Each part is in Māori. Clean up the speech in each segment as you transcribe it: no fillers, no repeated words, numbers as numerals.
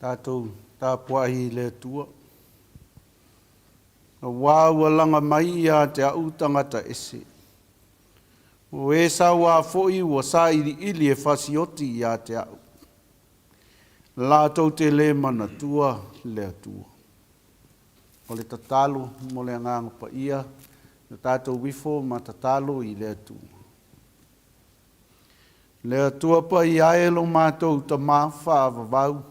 Tātou tāpuahi le tua. Wāua langa mai ia te au tangata ese. O e sa wā foi ua sa ili e whasioti ia te au. Lātou te le mana tua le tua. O le tatalo mo le nganga pa ia, le tātou wifo ma tatalo i le tua. Le tua pa ia e lo mātou ta mawha avavau.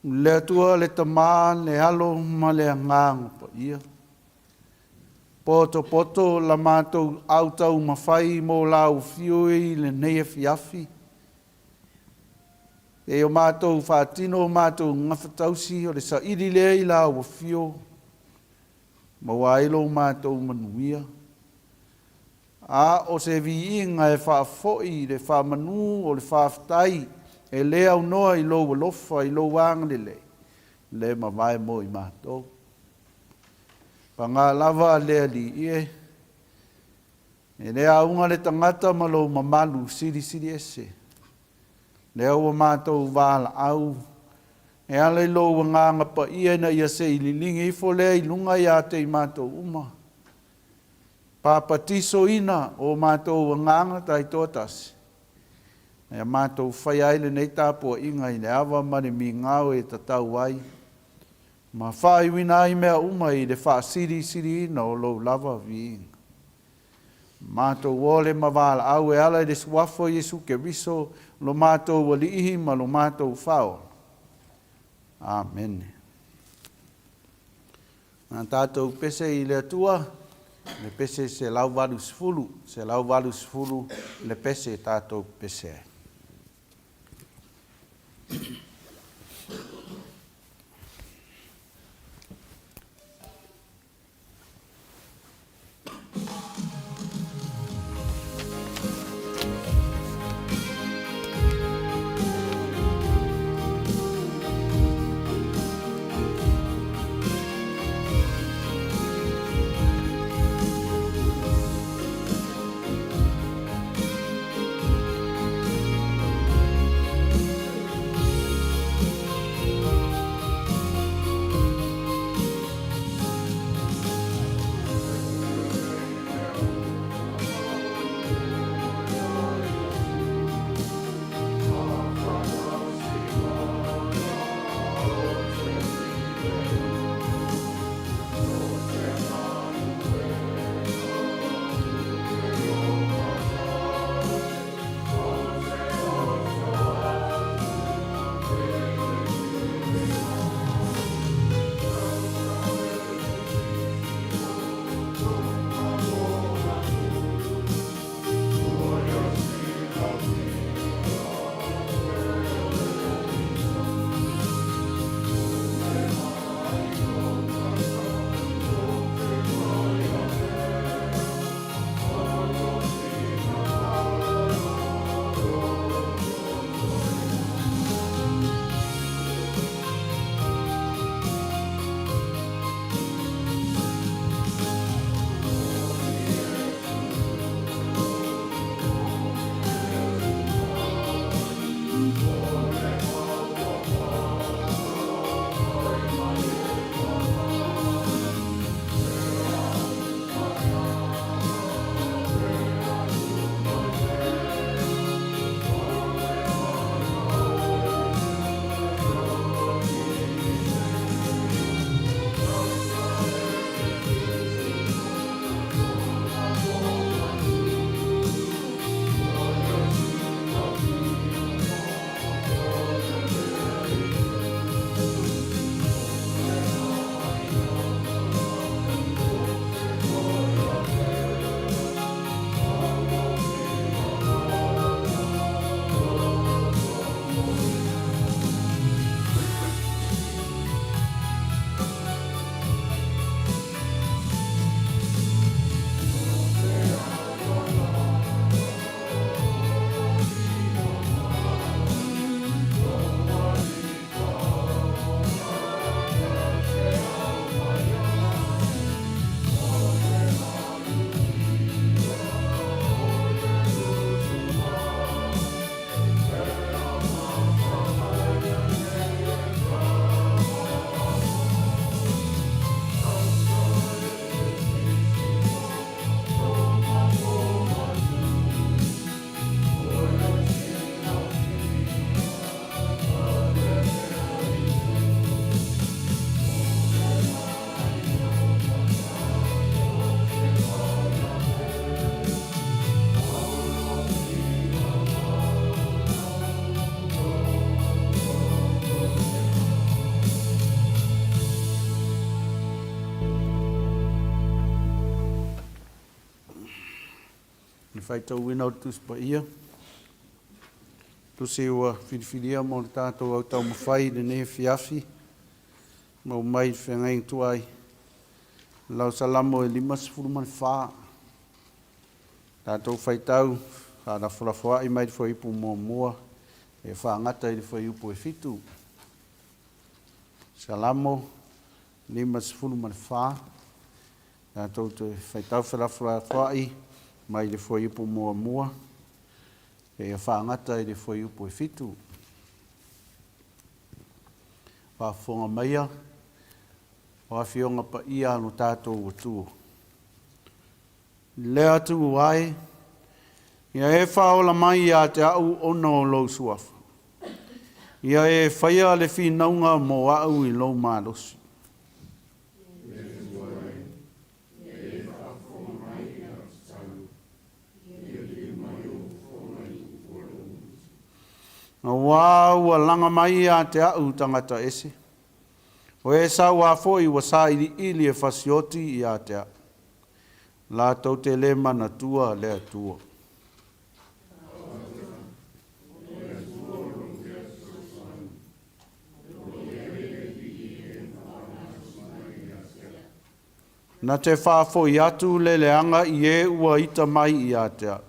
Le tua le tama le halo ma le nganga pa ia. Poto poto la mātou autau mawhai mo lau fioi le neia fiafi. E o mātou whātino o mātou ngawhatausi o le sa iri lea i lau o fio. Ma wailo mātou manuia. A o se vi inga e whaafoi le whaamanu o le whaaftai. E lea au noa i lo lofa i lo wang le. Le ma vai mo i mātou. Pa ngā lava lea li ie. E lea unga le tangata ma lo mamalu siri siri ese. Lea ua mātou wāla au. E ale lo ua nganga pa ia na ia se ililingi ifo lea i lunga ia te i mātou uma. Pāpatiso ina o mātou ua nganga tai tōtasi. E mātou whai aile nei tāpua inga i le awa mani mi ngāo e tatau ai. Ma whai wina ai mea uma i le wha siri siri ina o lo lava vi inga. Mātou wole ma wāla au e ala i le suafo Jesu ke riso lo mātou wali ihi ma lo mātou whao. Amen. Nā tātou pese i le atua, le pese se lau walu sifulu, le pese tātou pese. ni fai tau wina o tus pa ia. Tu se ua whiriwhiria mo le tātou au tau mawhai le ne fiafi. Mau mai whengai tuai. Lau salamo e 5 tātou whai tau. Hāra whulawhua i mai te whaipu mua. E whaangata i te whaiupu e fitu. Salamo 5 tātou te whai tau whulawhua i mai te whaiupu mua. E whaangata i te whaiupu e fitu. Whawhonga maia. Whawhionga pa ia anu tātou watu. Lea tu wai. Ia e whaola mai a te au ona o lau suafa. Ia e whaia le whinaunga mo au i lau mālosi. Nga wāua langa mai a te au tangata ese. O e sa wafo i wasa ili e whasioti i a te au. La tau te le mana tua le atua. Na te whafo i atu le leanga i e ua ita mai i a te au.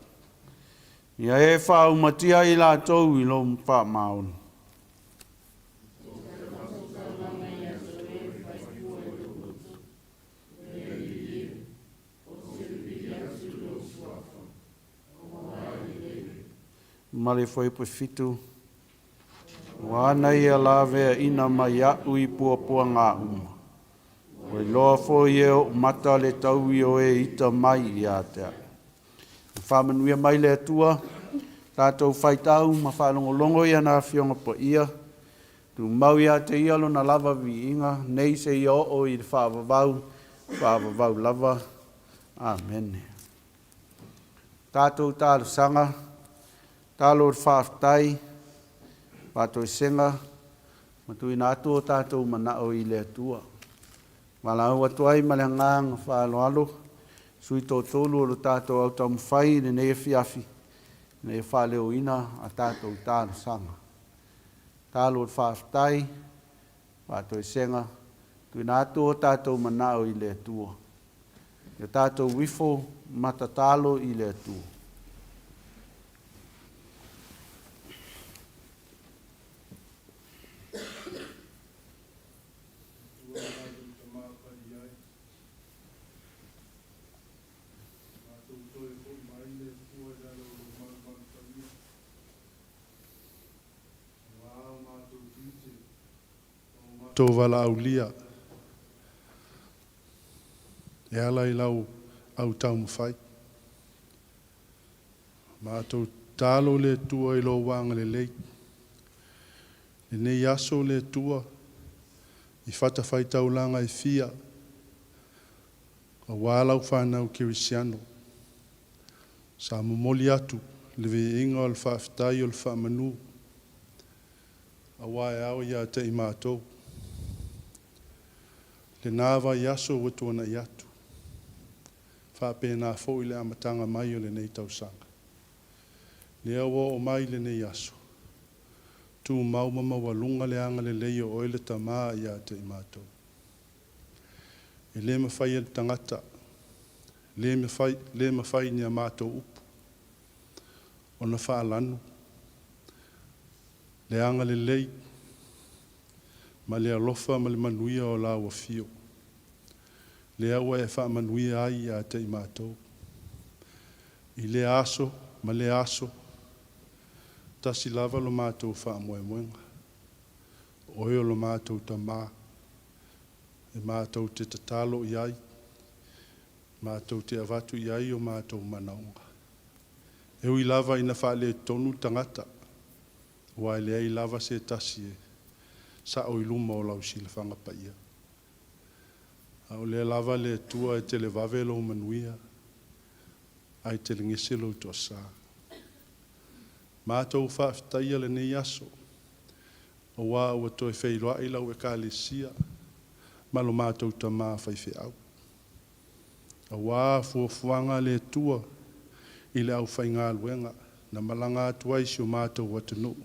Ia e whau matia i la tau i lo mwha maun. Mare foi po fitu. Wana ia lawe ina mai au i puapua ngā uma. O i loa fo i eo mata le tau i o e ita mai i a te au. Whamanuia mai le atua, tātou whaitau, ma whalongolongo ia nā whionga po ia. Tu mau ia te ialo na lava vi inga, nei se i o i whaavavau lava. Amen. Tātou tālu sanga, tālo whaaftai, pātou senga, matui nā atua tātou manao i le atua. Malau atuai malengang whaaloalo, sui tō tōlu o lo tātou au tau mwhai ne nei fiafi, nei whaleo ina a tātou tālu sanga. Tālo whaaftai, pātou senga, tui nā atua tātou manao i le atua. Ia tātou wifo mata tālo i le atua. Tō wala au lia. E ala i lau au tau mwhai. Mātou tālo le tua i lo wanga le lei. Le nei aso le tua i whata whai tau langa i fia. A wālau whanau kirisiano. Sa mumoli atu le vi inga o le whaafitai o le whaamanu. A wae au ia te i mātou. Le nāwa i aso watuana i atu. Whapena fo i le amatanga mai o le nei tausanga. Le awa o mai le nei aso. Tu maumama walunga le anga le leio o ile tamaa i ate i mātou. E le mawhai e tangata. Le mawhai ni a mātou upu. O na whaalanu. Le anga le lei. Ma le alofa ma le manuia o la wa fio. Le awa e wha manuia ai a te i mātou. I le aso, ma le aso, tasi lava lo mātou wha moe moenga. Oio lo mātou ta mā. E mātou te tatalo i ai. Mātou te avatu i ai o mātou manaunga. E ui lava ina wha le tonu tangata. Wai le ai lava se tasi e. Sa o iluma o lau sila whanga pa ia. Au le lava le tua e te le vavelo manuia. Ai te le ngeselo to sa. Mātou whaaftaia le nei aso. O wā ua toi wheiloa i lau e ka le sia. Malo mātou ta mā whaiwhi au. A wā fuafuanga le tua. i le au whainga luenga, na malanga atuai si o mātou watunu.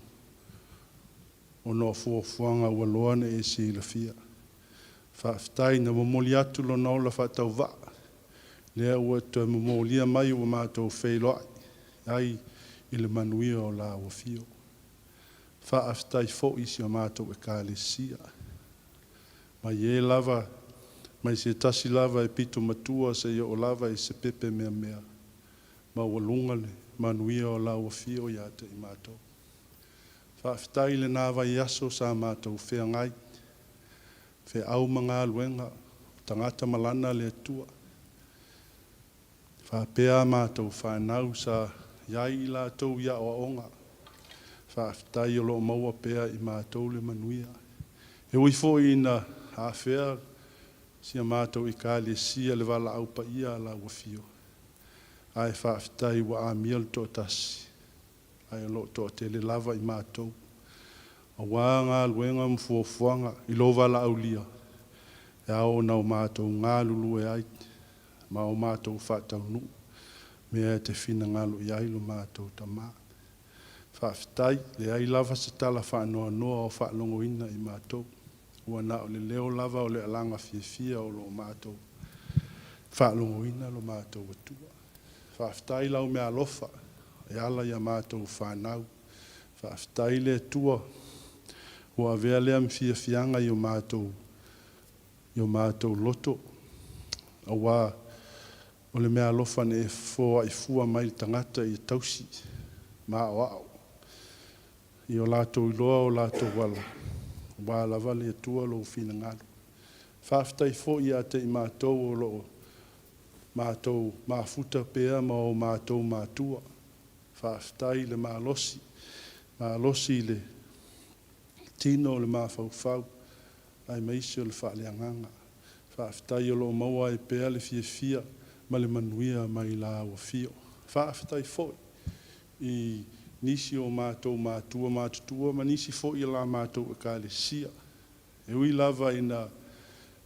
O no fuafuanga ua loane e si la fia. Whaafitai na mamoli atu lo naula whaatau wa. Lea ua te mamolia mai ua mātou whailoai. Ai i le manuia o la ua fio. Whaafitai fo isi o mātou e kāle sia. Mai e lava, mai se tasi lava e pito matua se o lava e se pepe mea mea. Ma ua lunga le manuia o la ua fio ia te i mātou. Whaafitai le nāwa i aso sa mātou whea ngai. Whea au mga luenga, tangata malana le atua. Whaapea mātou whanau sa iai i la tau ia o onga. Whaafitai o lo maua pea i mātou le manuia. E ui fo i na hawhea sia mātou i kāle sia le wala au pa ia la ua fio. Ai whaafitai wa amiel to tasi. Ai lo to te le lava i mātou. A wānga luenga mfuafuanga i lo wala au lia. E ao nau mātou ngā lulu e ai. Ma o mātou whātau nu. Mea te whina ngalo i ailo mātou ta mā. Whaafitai le ai lava se tala whanoa noa o whalongo ina i mātou. Ua na o le leo lava o le alanga fia o lo mātou. Whalongo ina lo mātou atua. Whaafitai lau mea alofa. E ala ia mātou whanau. Whaafitai le atua. Ua vea lea mwhianga i o mātou. I o mātou loto. Awa o le mea alofa ne e fōa i fua mai tangata i tausi. Mā o au. I o lātou iloa o lātou wala. Wā lava le atua lo whina ngalo. Whaafitai fo i ate i mātou o lo mātou māfuta pēa ma o mātou mātua. Whaafitai le mālosi. Mālosi le tino le māwhauwhau. Ai maisi o le whaaleanganga. Whaafitai o lo maua e pēa le fia ma le manuia mai la o fio. Whaafitai fo i nisi o mātou mātua mātutua, ma nisi fo i la mātou e kāle sia. E ui lava ina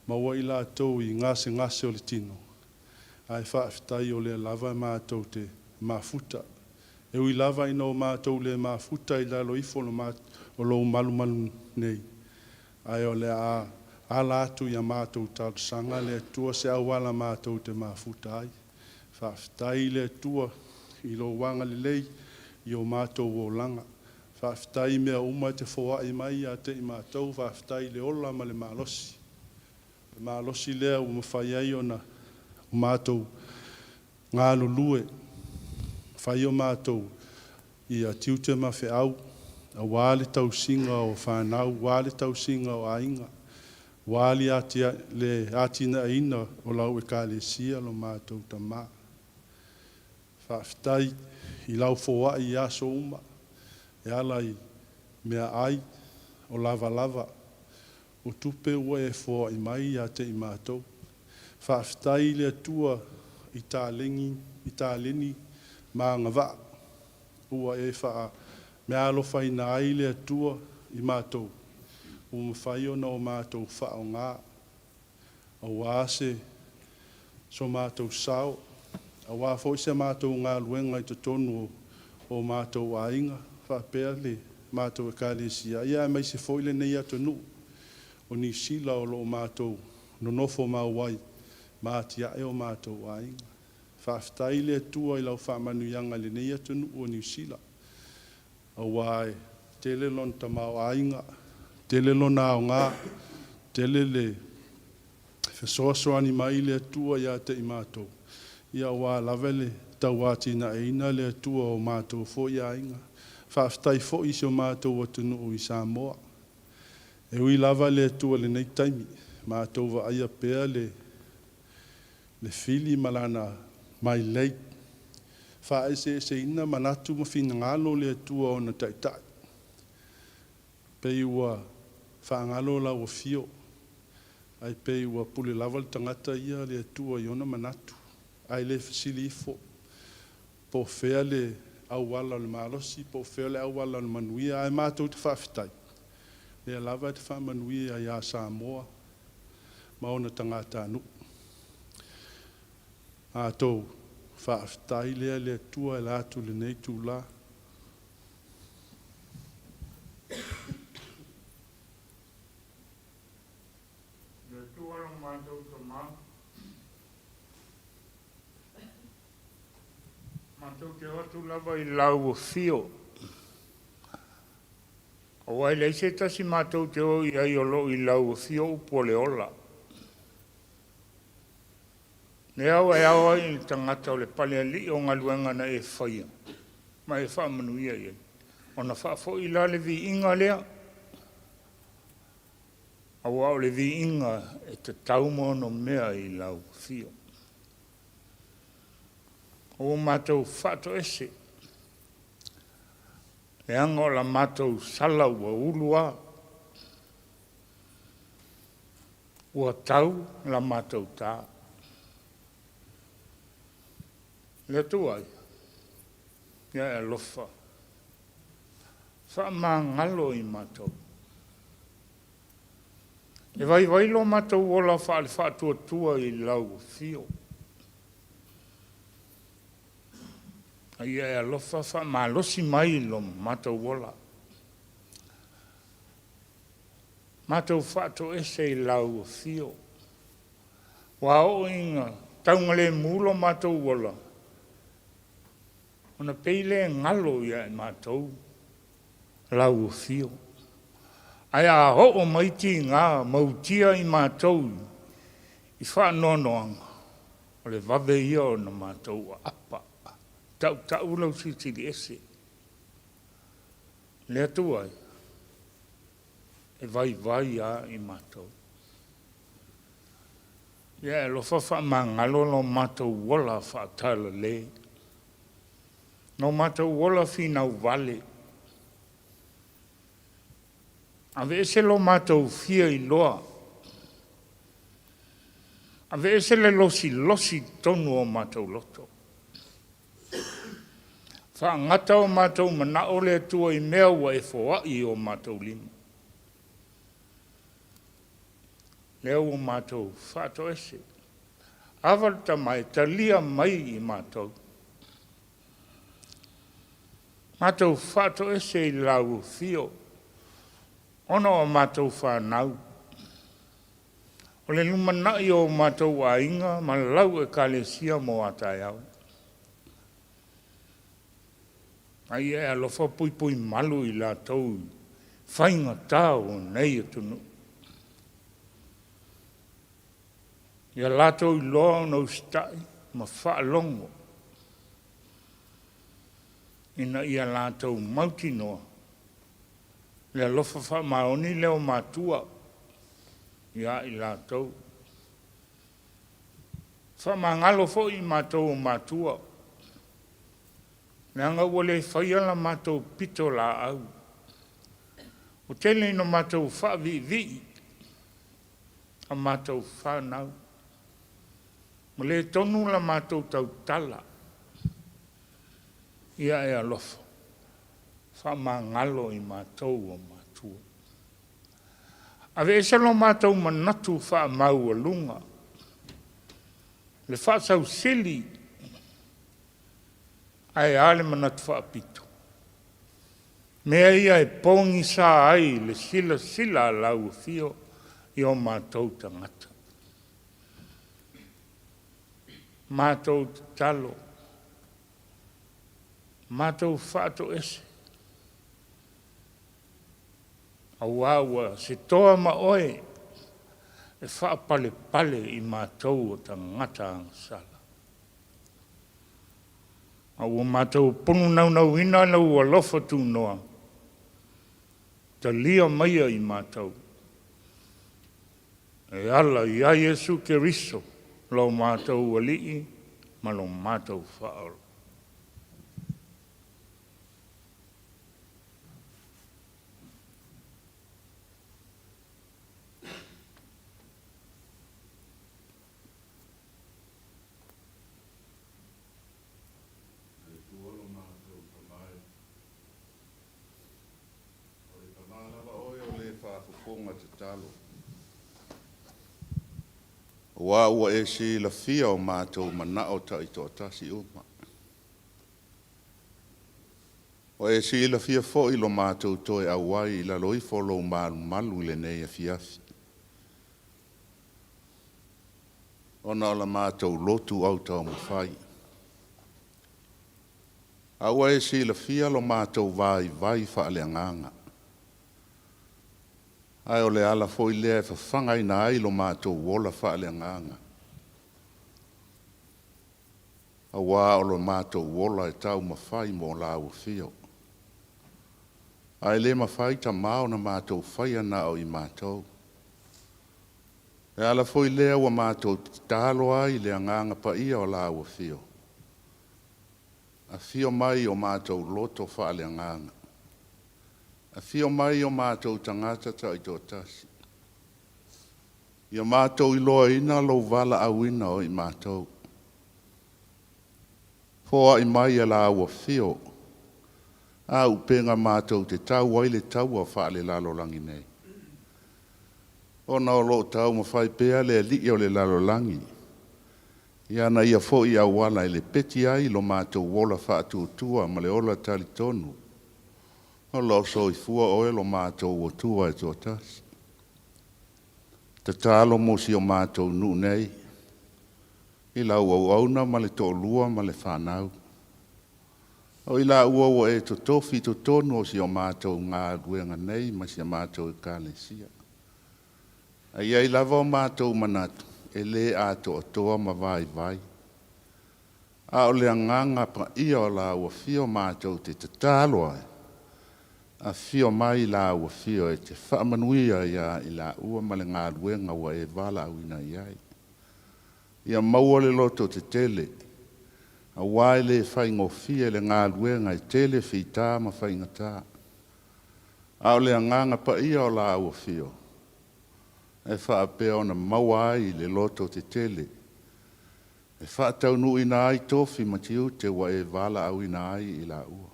maua i la tau i ngase o le tino. Ai whaafitai o le lava mātou te māfuta. E ui lava ina o mātou le māfuta i la loifo o lo malu nei. Ai o le a lātou i a mātou tātusanga le tua se awala mātou te māfuta ai. Whaafitai le tua i lo wanga le lei i o mātou o langa. Whaafitai mea uma te whoa i mai a te i mātou. Whaafitai le ola ma le mālosi. Le mālosi lea o mawhai ai o na mātou ngā lulue. Whai o mātou i a tiute ma whi au. A wāle tau singa o whanau, wāle tau singa o ainga. Wāli le atina ina o lau e kāle sia lo mātou ta mā. Whaafitai i lau fōa i aso uma. E alai mea ai o lava. O tupe ua e fōa i mai a te i mātou. Whaafitai le atua i tāleni mā ngawha. Ua e wha mea alofa i nā ai le atua i mātou. O mwhai o na o mātou wha o ngā. A wāse so mātou sao. A wā fōisa mātou ngā luenga i te tonu o mātou ainga. Whapea le mātou e kāle sia. Ia mai se fōile nei atu nu. O ni sila o lo mātou no nofo mauai. Mātia e o mātou ainga. Whaafitai le tua i lau whamanu ianga le nei atu nu o ni sila. A wāe tele lon tamau ainga. Tele lona o ngā, tele le whesoasoani mai le atua ia te i mātou. Ia wā lavele tau ātina e ina le atua o mātou fo ia inga. Whaafitai fo isi o mātou atunu o i Samoa. E ui lava le atua le nei taimi. Mātou wa aia pēa le fili malana mai lei. Whaese se ina manatu mawhina ngalo le atua o na taitai. Pei ua whaangalo la ua fio. Ai pei ua pule lawal tangata ia le atua i ona manatu. Ai le fasili ifo. Po whea le au wala le malosi, po whea le au wala le manuia. Ai mātou te whaafitai. Le lava te whaamanuia i a Samoa. Ma ona tangata anu. Mātou whaaftai lea le tua e la atu le nei tu la. Le tua lo mātou to mā. Mātou te watu lava I lau o fio. O wai lei se tasi mātou te o I ai o lo I lau o fio upo le ola. Ne au e au ai ni tangata o le pale li o ngā luenga na e whaia. Ma e wha manuia i. O na wha fo I la le vi inga lea. Au au le vi inga e te taumono mea I lau fio. O mātou whato ese. Le anga o la mātou salau wa ulua. Ua tau la mātou tā. Le tuai. Ia e lofa. Wha mā ngalo I mātou. E vai lo mātou ola wha le wha tua I lau fio. Ia e alofa wha mā losi mai lo mātou wola. Mātou whātou ese I lau o fio. Wā o inga, taungale mūlo mātou wola. Ona peile ngalo ia e mātou lau o fio. Ai a ho o maiti ngā mautia I mātou I whanoanoanga. O le vave ia o na mātou apa. Tau lau sitiri ese. Le atuai. E vai a I mātou. Ia e lo whawha mangalo no mātou wola whaatala le. No mātou wola whinau vale. Ave ese lo mātou fia I loa. Ave ese le losi tonu o mātou loto. Wha ngata o mātou mana o le tua I mea ua e fōa I o mātou lima. Leo o mātou whāto ese. Awarta mai, ta lia mai I mātou. Mātou whāto ese I lau fio. Ono o mātou whānau. O le lumanai o mātou a inga, ma lau e kalesia mo atai au. Ai e alofa pui malu I la tau, whainga tāo nei atunu. Ia la tau I loa no stai, ma whaalongo. Ina ia la tau mauti noa. Le alofa wha maoni leo mātua, ia I la tau. Wha mangalo fo I mātou o mātua. Nanga wale whaia la mātou pito la au. O tele no mātou wha vi. A mātou whanau. Mo le tonu la mātou tau tala. Ia e alofa. Wha mangalo I mātou o mātua. Ave ese lo mātou manatu wha mau a lunga. Le wha sau sili. Ai ale manatu whaapito. Mea ia e pongi sa ai le sila lau fio I o mātou tangata. Mātou talo. Mātou whaato ese. Awawa se toa ma oe e whaapale I mātou o tangata angsala. Awa mātou punu nau ina lau alofa tū noa. Ta lia maia I mātou. E ala ia Yesu Keriso, lau mātou alii, ma lau mātou whaaro. Wa ua e si la fia o mātou mana o ta i tō tasi uma. O e si la fia fo i lo mātou toi awai i la loi fo lo malu le nei a fiafi. Ona o la mātou lotu au tau mawhai. Aua e si la fia lo mātou vai wha nganga. Ai o le ala fo i lea fa whangai na ai lo mātou wola wha nganga. Aua o lo mātou wola e tau mawhai mo la ua fio. Ai le mawhai ta mao na mātou whaia na o i mātou. E ala fo i lea ua mātou talo ai le nganga pa ia o la ua fio. A fio mai o mātou loto wha nganga. A fio mai o mātou tangata ta i tō tasi. Ia mātou i loa ina lo vala awina o i mātou. Fōa i mai a la ua fio. A upenga mātou te tau waile tau a whaale lalo langi nei. O na o lo tau ma whai pēa le li o le lalo langi. Ia na ia fo i awala i le peti ai lo mātou wola whaatu tua ma le ola tali tonu. O lo so i fua oe lo mātou o tua e tō tasi. Te tālo mo si o mātou nu nei. I lau au auna ma le tō lua ma le whanau. O ila ua o e to tofi to tonu o si o mātou ngā ruenga nei ma si o mātou e kālesia. A ia i lava o mātou manatu e le a to o toa ma vai. A o le nganga pa ia o la ua fio mātou te tatalo ai. A fio mai la ua fio e te whaamanuia ia i la ua ma le ngā ruenga ua e vala au ina iai. Ia maua le loto te tele. A wai le whaingo fie le ngā ruenga i tele whita ma whainga tā. A o le nganga pa ia o la ua fio. E whaapea o na mawai le loto te tele. E whaatau nu ina ai tofi matiu te wa e vala au ina ai i la ua.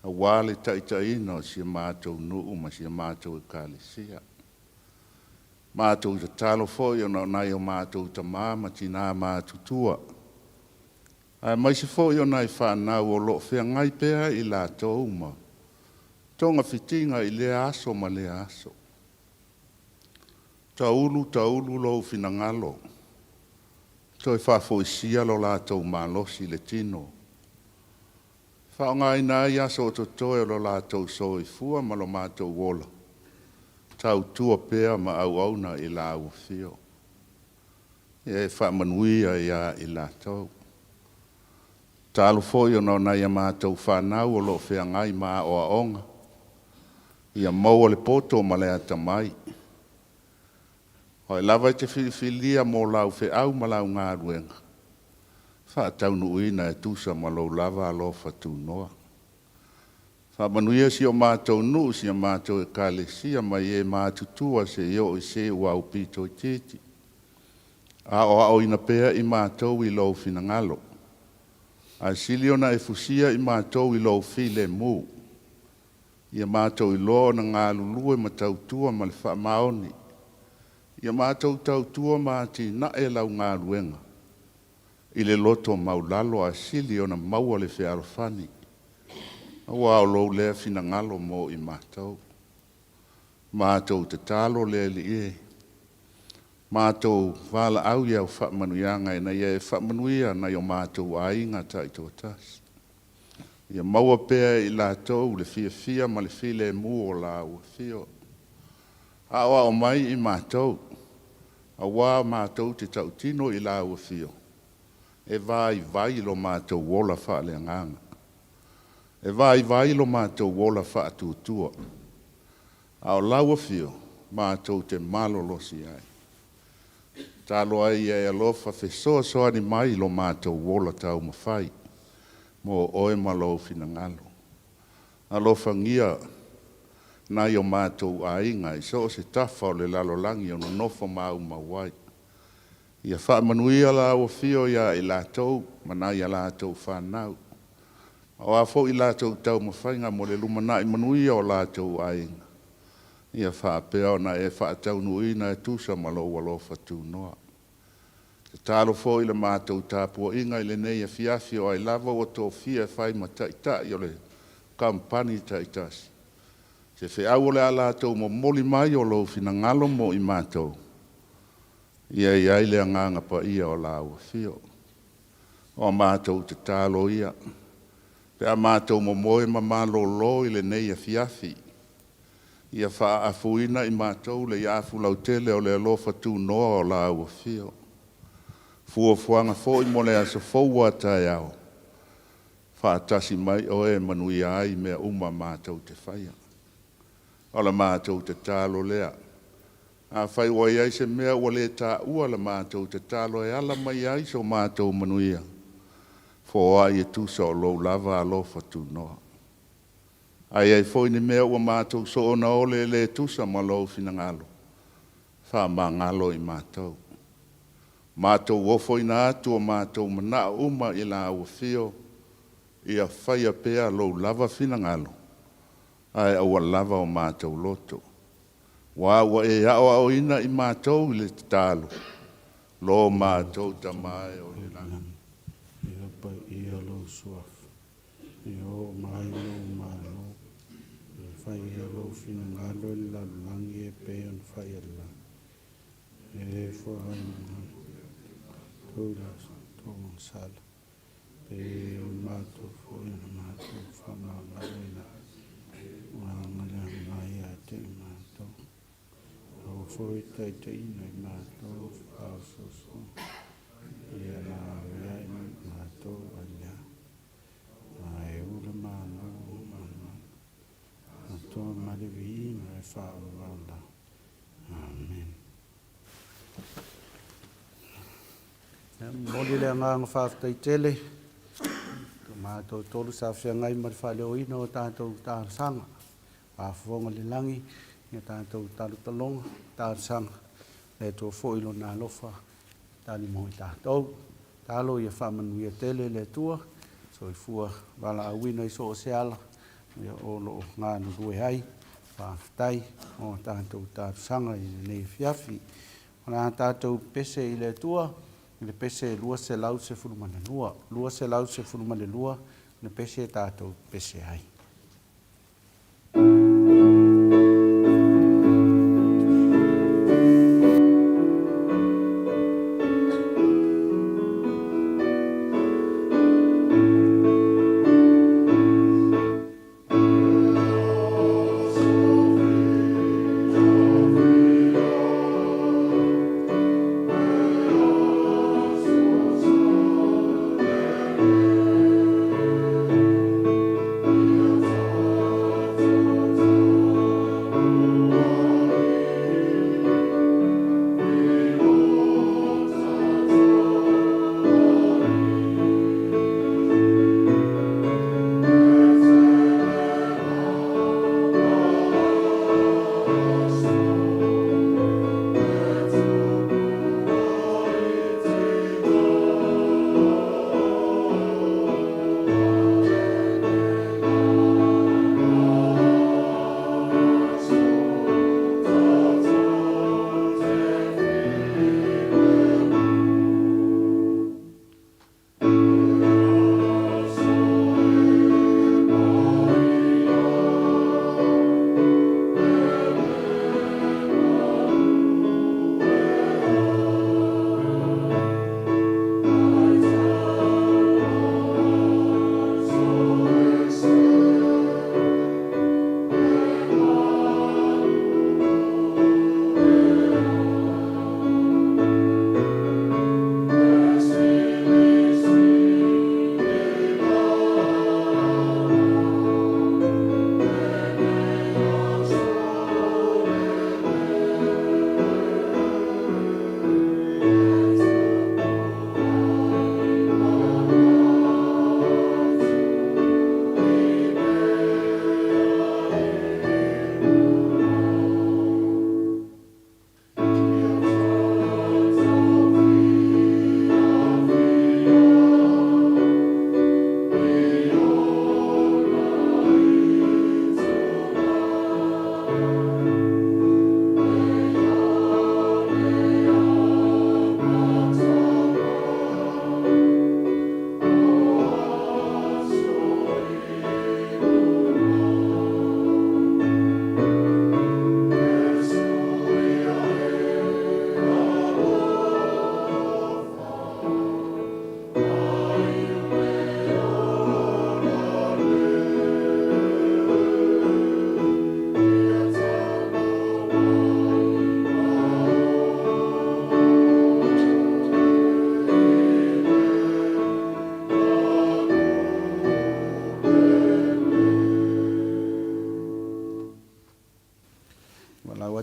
A wale taitaina o si mātou nuu ma si mātou e kālesia. Mātou ta talo foi o na nai o mātou ta māma tina mātutua. Ai mai se foi o nai whanau o lo whea ngai pēa i la tau ma. Tonga whitinga i le aso ma le aso. Taulu lo fina ngalo. Toi whafo i sia lo la tau malosi le tino. Whaonga ina i aso to toe lo la tau so i fua ma lo mātou wola. Tau tua pēa ma au na i la au fio. E whamanuia ia i la tau. Tālu foi o na ia mātou whanau o lo whea ngai mā o aonga. Ia maua le poto ma le ata mai. Hoi lava te whiwhilia mō lau whe au ma lau ngā ruenga. Whaatau nuina e tusa ma lau lava alo whatu noa. Whamanuia si o mātou nu si o mātou e kālesia mai e mātutua se io i se ua upito i tēti. A o ina pēa i mātou i lau whina ngalo. A siliona e fusia i mātou i lau while mū. Ia mātou i loa na ngā lulue ma tautua ma le whaamaoni. Ia mātou tautua māti na e lau ngā ruenga. I le loto maulalo a siliona maua le whearofani. Awa o lou lea fina ngalo mo i mātou. Mātou te talo lea li e. Mātou wala au iau whaamanuianga e na ia e whaamanuia na i o mātou ainga ta i tō tasi. Ia maua pēa i lātou le fia ma le file mu o la ua fio. Awa o mai i mātou. Awa mātou te tautino i la ua fio. E vai lo mātou wola wha le nganga. E vai lo mātou wola wha atutua. Ao laua fio, mātou te malolosi ai. Talo ai e alofa soa ni mai lo mātou wola tau mawhai. Mo oe malo fina ngalo. Alofa ngia na i o mātou ainga i so se tafa o le lalo langi o no nofo mau mawai. Ia whaamanuia la o fio ia i lātou, mana ia lātou whanau. O a fo i lātou tau mawhainga mo le lumana i manuia o lātou ainga. Ia whaapea o na e whaatau nuina e tusa malo walo whatu noa. Te talo fo i le mātou tāpua inga i le nei a fiafi o ai lava o tō fia whai ma taitai o le kampani taitasi. Se whi au o le ala tau mo moli mai o lo fina ngalo mo i mātou. Ia i ai le nganga pa ia o la ua fio. O mātou te talo ia. Pea mātou mo moe ma malo lo i le nei a fiafi. Ia wha afuina i mātou le iafu lau tele o le alofa tū noa o la ua fio. Fua fuanga fo i mole asa foua tai au. Wha atasi mai o e manui ai mea uma mātou te whaia. O la mātou te talo lea. A whai wai ai se mea ua le tā ua la mātou te talo e ala mai ai so mātou manuia. Fo ai e tusa o lou lava alofa tū noa. Ai ai foi ni mea ua mātou so ona ole le tusa ma lou fina ngalo. Wha ma ngalo i mātou. Mātou wofo ina atu o mātou mana uma i la ua fio. Ia whaia pea lou lava fina ngalo. Ai aua lava o mātou loto. Wa e ao ao ina i mātou i le talo. Lo mātou tamai o le langa. Ia pa ia lo suaf. Ia mai lo malo. Fai ia lo fina ngalo i la langi e pe on fai ala. E fo ai todas tomon sala. Pe mātou fo ina mātou whama marina. Wa ngala mai a te mātou. O foi tai te ina i mātou whaasoso. Ia nā wea i mātou alia. Ai ura mānou mānou. Mātou mariwi ina e whaawala. Amen. Moli le ngānga whaafitai tele. Mātou tolu sa whia ngai mari whaleo ina o tātou tārsanga. Whaafonga le langi. Ia tātou talutalonga, tārsanga, le tō fōilo nā lofa, tāli mohi tātou. Tālo ia whamanuia tele le tua, so i fua wala awina i so o seala, ia olo o ngānu rue hai, whaafitai, o tātou tārsanga i nei fiafi. O nā tātou pese i le tua, i le pese lua se lau se furumane lua. Lua se lau se furumane lua, le pese tātou pese hai. Yeah.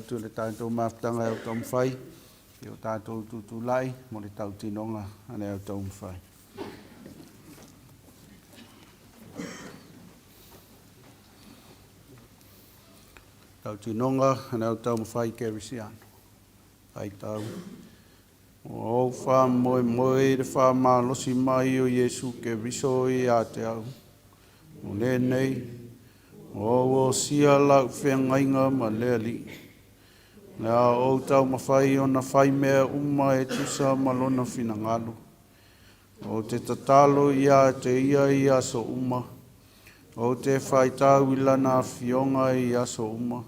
tu le tātou maftanga au tau mwhai, i o tātou tutulai, mo le tau tinonga, ane au tau mwhai. Tau tinonga, ane au tau mwhai kerisiano. Ai tau. O wha moe moe le wha malosi mai o Yesu ke riso i a te au. O le nei, o sia lau whengainga ma lea li. Nea o tau mawhai o na whai mea uma e tusa malona whina ngalu. O te tatalo ia te ia i aso uma. O te whai tau ilana fionga i aso uma.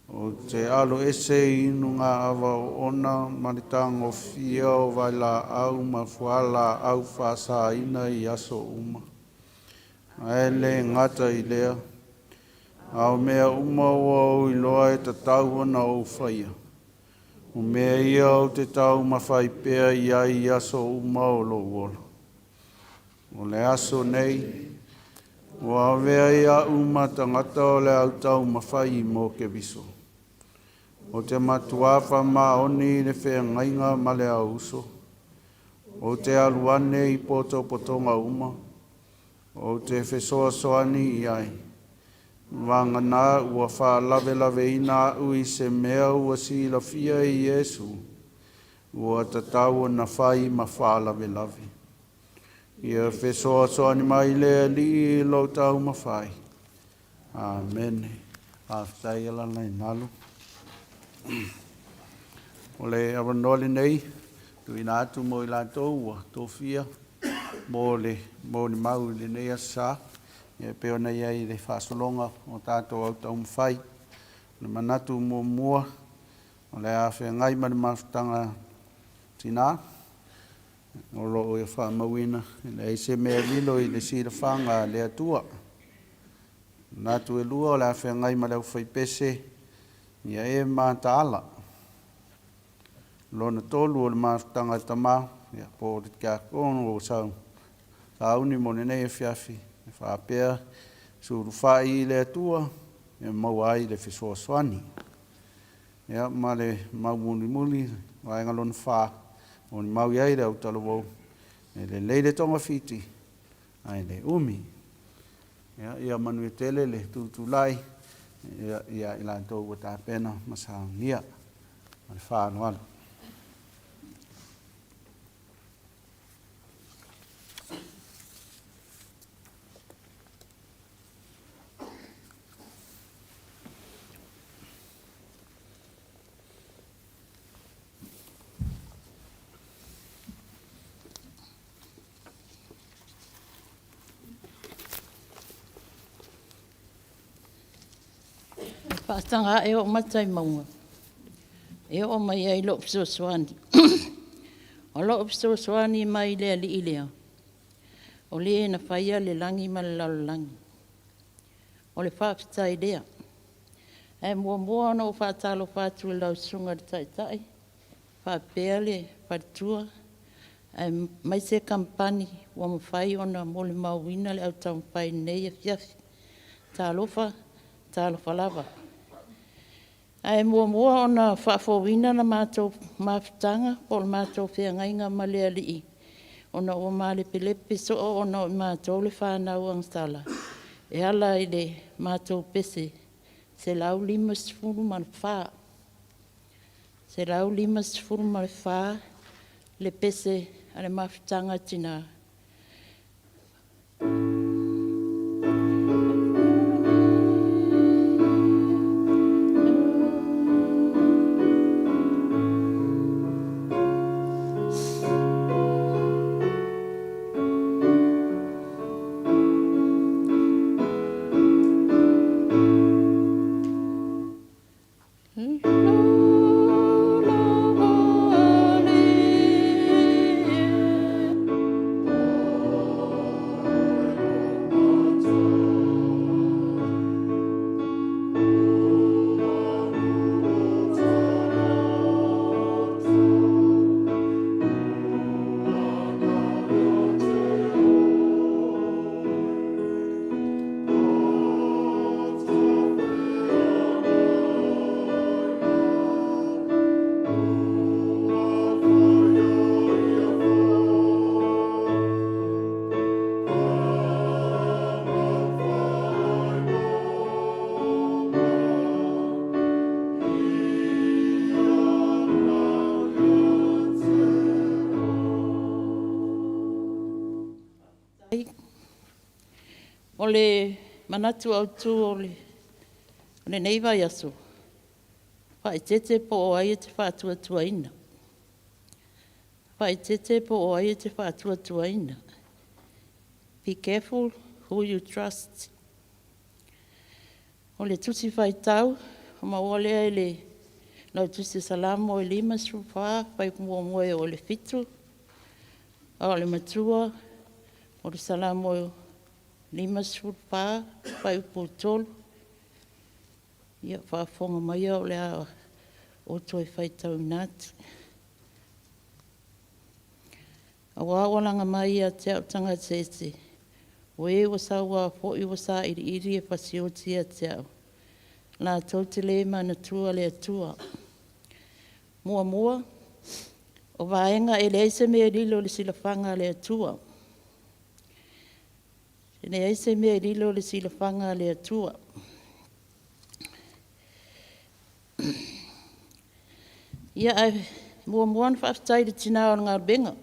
O te alo ese inu ngā awa o ona maritanga o fia o vai la au ma fuala au whasa ina i aso uma. Aele ngata i lea. Au mea uma o au i loa e ta tau ana o whaia. O mea ia o te tau mawhai pēa i ai i aso uma o lo wola. O le aso nei, o awea ia uma tangata o le au tau mawhai i mō ke viso. O te matuafa maoni le whengainga ma le auso. O te aluane i poto potonga uma. O te whesoa soani i ai. Wangana ua wha lave lave ina ui se mea ua si la fia i Yesu. Ua tatau na whai ma wha lave lave. Ia whesoa soani mai lea li i lo tau ma whai. Amen. Aftai ala nei nalu. O le awanole nei, tu ina atu mo i lātou ua tōwhia, mo ni mau le nei asa, e peo nei ai le whasolonga o tātou au tau mwhai, le manatu mua mua, o le awhia ngai mani mawhtanga tina, o lo o e whamawina, le eise mea lilo i le sira whanga le atua. Natu e lua o le awhia ngai ma leo whaipese, ia e mātala. Lona tolu o le mātanga tamā, ia po te kia kono o sau. Sauni mo nei e whiawhi, e whapea, suru whai i le atua, e mau ai le whesoa swani. Ia ma le mau muni muni, waenga lona wha, o ni mau iai le au talo wau, e le leile tonga whiti, ai le umi. Ia manu e tele le tutulai, ia i lātou wa tā pena masangia ma le whānuala. Whaatanga e o matai maunga. E o mai ai lo pso swani. O lo pso swani mai lea li ilea. O le na whaia le langi ma le lalo langi. O le whaapita lea. E mua mua no whaatalo whaatu e lau sunga de tai tai. Whaapea le whaatua. E mai se kampani wa mawhai o na mole mauina le au tau mawhai nei e fiafi. Tālofa, tālofa lava. Ai mua ona whaafowina na mātou mawhitanga, po le mātou whiangainga ma lea lii. Ona o male pelepe so ona o mātou le whanau angstala. E ala i le mātou pese, se lau 5 ma le wha. Se lau 5 ma le wha, le pese a le mawhitanga tina. O le manatu au tū o le neiva yaso. Wha e tete po o ai te whātua tuaina. Wha e tete po o ai te whātua tuaina. Be careful who you trust. O le tusi whai tau, o mawalea le lau tusi salamo e lima sruwha, whai mua moe o le fitu, o le matua, o le salamo lima sruwha, whai upo tolu. Ia whaafonga mai o le a o toi whai tau nati. A wāwalanga mai a te au tanga tete. O e wa sa wa fo I wa sa iri e pasioti a te au. La tau te le mana tua le atua. Mua mua. O vaenga e le eise mea lilo le silafanga le atua. E le eise mea lilo le silafanga le atua. Ia ai mua mua na whaftai le tina o ngā benga.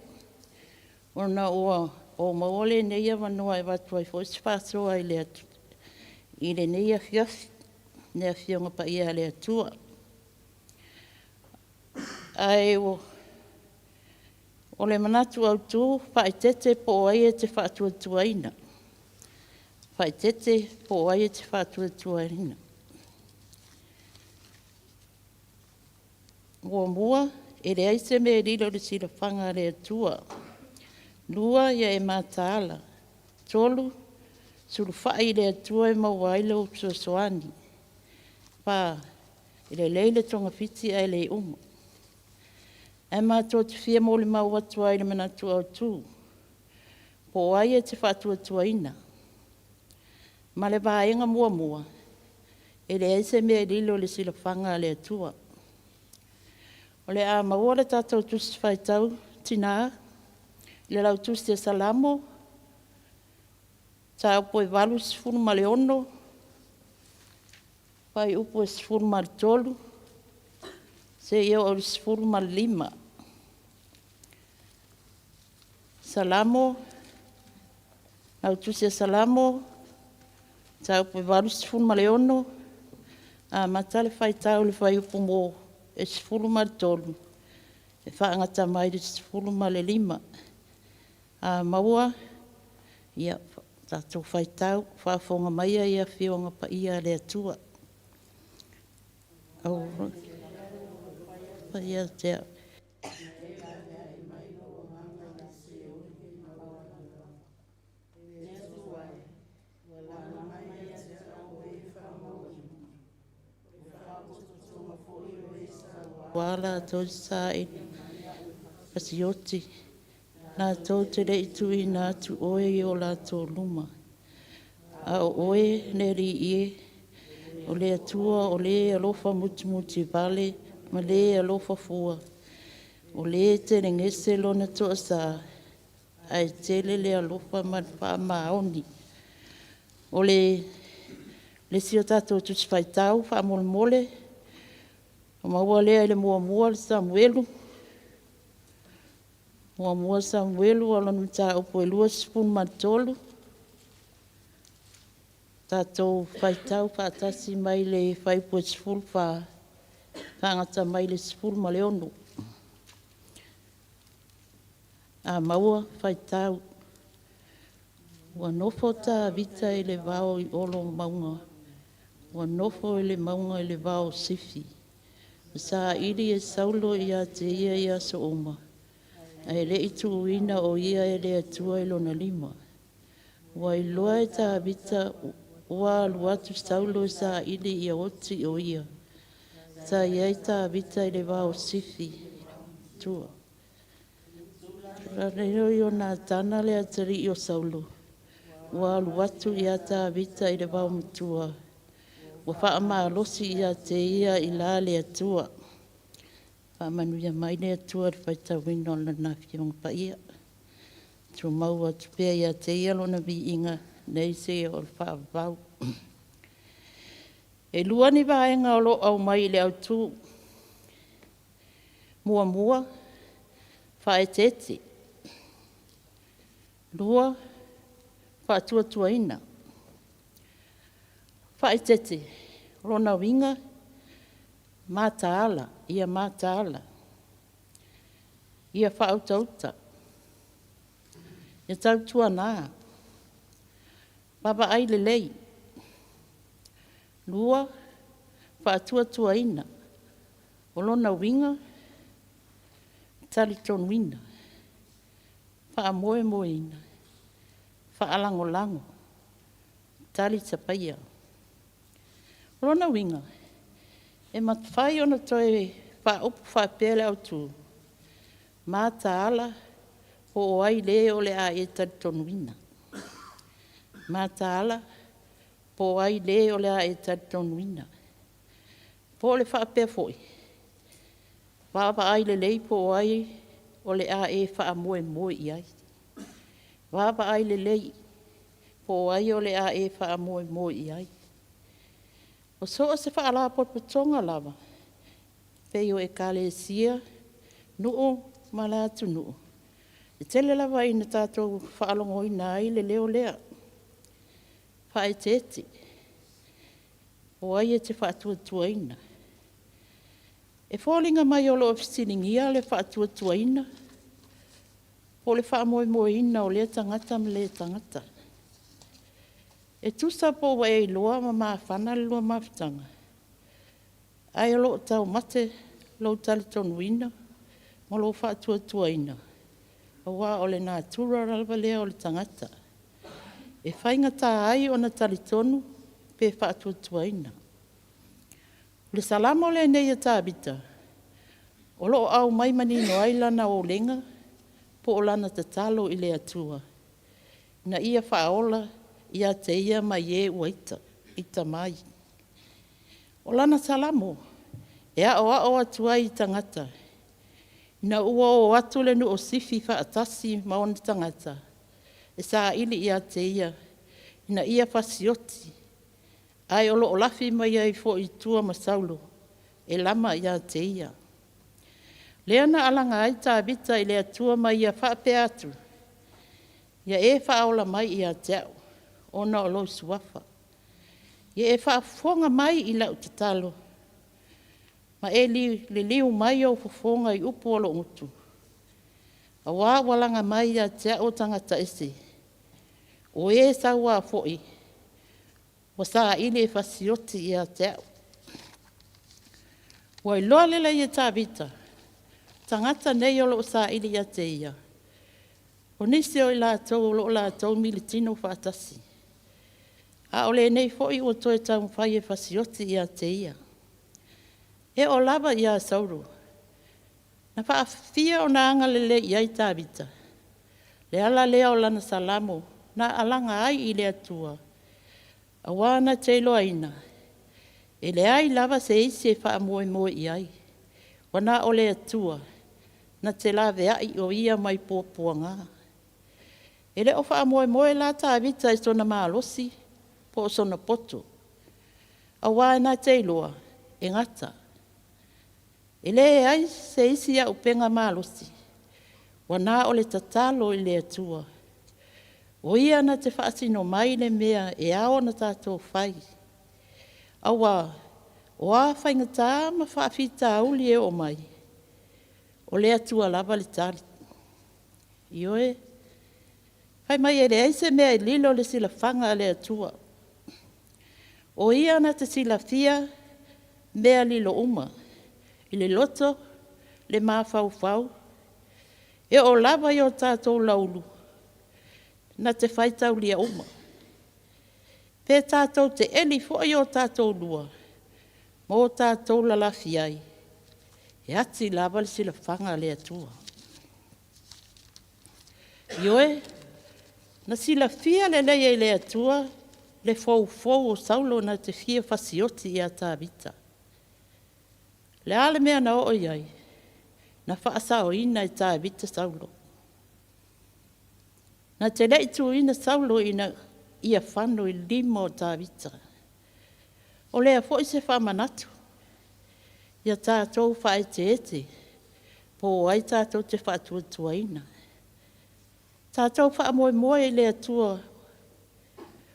O na o maole neia wanua e watu ai fo iswhaso ai le atu. I le neia fiafi, nea fionga pa ia le atua. Ai o le manatu au tū, whae tete po ai e te whaatua tuaina. Whae tete po ai e te whaatua tuaina. Mua mua, e le aise me rilo le sila whanga le atua. Lua ia e mātāla. Tolu, suru whae le atua e mauaile o Sosoani. Pā, e le leile tonga fiti ai le umu. E mātua te fia mo le mau atua i le manatu au tū. Po ai e te whaatua tuaina. Ma le vāenga mua mua. E le aise me rilo le sila whanga le atua. O le a maua le tātou tusi whaitau tina, le lau tusi te salamo, tā upo e walu sifuru ma le ono, pai upo e sifuru ma le tolu, se iau au sifuru ma le lima. Salamo, lau tusi e salamo, tā upo e walu sifuru ma le ono, a matale whaitau le whai upo mo, e sifuru ma le tolu, e whaangata mai le sifuru ma le lima. A maua, ia tātou whaitau, whaafonga mai ia whionga pa ia le atua. Au, pa ia te wala tau sai pasioti na tau te rei tui nā tu oe o la tō luma. A o oe ne ri ie, o le atua o le alofa muti vale, ma le alofa fua. O le te ngese lona toa sa, ai tele le alofa ma wha maoni. O le sio tātou tusi whaitau, wha mole mole, o maua lea le mua le Samuelu. Mua Samuelu ala nu tā upo e lua sipun matolu. Tātou whaitau whaatasi mai le whaipo e sipul whaangata mai le sipul ma le onu. A maua whaitau. Ua nofo tā vita e le vao I olo maunga. Ua nofo e le maunga e le vao sifi. Sa iri e saulo ia te ia so oma. Ai le itu uina o ia e le atua I lona lima. Wa I loa e tā vita ua luatu saulo sa iri ia oti o ia. Sa iai tā vita I le vao sifi. Tua. Rareo I o nā tana le atari I o saulo. Ua luatu ia tā vita I le vao mutua. Wa wha maa losi ia te ia I la le atua. Wha manu ia mai le atua le whaita wino la nafi o pa ia. Tu maua tu pia ia te ia lona vi inga nei se o le wha vau. E luani vaenga o lo au mai le au tu. Mua mua. Wha e tete. Lua. Wha tua tua ina. Whaitete, rona winga, mātaala, ia mātaala. Ia whautauta. Ia tautua nā. Papa ai lelei. Lua, whaatua tua ina. Olona winga, taliton wina. Whaamoe moe ina. Whaalango lango. Tali tapaya. Olona winga. E matwhai ona toi whaupu whapele au tu. Mātaala, o ai le o le a e taliton wina. Mātaala, po ai le o le a e taliton wina. Po le whaapea foi. Whaapa ai le lei po ai o le a e whaamoe moe i ai. Whaapa ai le lei po ai o le a e whaamoe moe i ai. O soa se whaala potpotonga lava. Peo e kale sia, nuu malatu nuu. E tele lava ina tātou whaalongo ina ai le leo lea. Whae tete. O ai e te whaatua tua ina. E whālinga mai o lo ofisiningia le whaatua tua ina. Po le whaamoe moe ina o le tangata me le tangata. E tusa po wa e loa ma maa whana le loa mawhitanga. Ai o lo tau mate lo taliton wina. Mo lo whaatua tua ina. O wā o le nā tura ralwa lea o le tangata. E whainga tā ai o na talitonu pe whaatua tua ina. Le salamo le nei a tābita. O lo au mai mani no ailana o lenga, po o lana te talo i le atua. Na ia whaola, ia te ia mai e uaita, ita mai. O lana salamo, e a o atua i tangata. Na ua o atu le nu o sifi whaatasi maona tangata. E sa ili ia te ia, na ia whasioti. Ai olo o lafi mai ai fo i tua masaulo, e lama ia te ia. Leana alanga ai tā bita i lea tua mai ia whaape atu. Ia e whaola mai ia teo, ona o lo suafa. Ia e whaafonga mai i lau te talo. Ma e le liu mai au fofonga i upu o lo ngutu. A wā walanga mai ia teo tangata ese. O e sa wā foi. Wa sa ile e fasioti ia teo. Wa i loa lela ia tā bita. Tangata nei o lo sa ile ia te ia. O nisi o i la tau lo la tau militino whaatasi. A ole nei foi o toe tau whai e fasioti ia te ia. E o lava ia sauru. Na whaafia o na anga lele ia i tā bita. Le ala lea o lana salamo. Na alanga ai i lea tua. A wana te loa ina. E le ai lava se isi e wha moe moe i ai. Wana o lea tua. Na te lawe ai o ia mai pōpua ngā. E le o wha moe moe la tā vita e sona maalosi. Po sona poto. A wana te loa. E ngata. E le ai se isi a upenga maalosi. Wana o le tatalo i lea tua. O ia na te whaasino mai le mea e ao na tātou whai. Awa, o a whainga tā ma whaafita auli e o mai. O lea tua lava le tari. Ioe, whai mai e le eise mea e lilo le sila whanga lea tua. O ia na te sila fia mea lilo uma. I le loto, le maa whau. E o lava i o tātou laulu. Na te whaitau lia uma. Pē tātou te eli fo i o tātou lua. Mō tātou la lafi ai. E ati lava le sila whanga lea tua. Ioe, na sila fia le leia i lea tua, le fau o saulo na te fia fasioti i a tā vita. Le ale mea na o iai, na whaasao ina i tā vita saulo. Na te leitu ina saulo ina ia whano i lima o tā vita. O lea fo i se whamanatu. Ia tātou whae te ete. Po ai tātou te whaatua tua ina. Tātou wha moe moe i lea tua.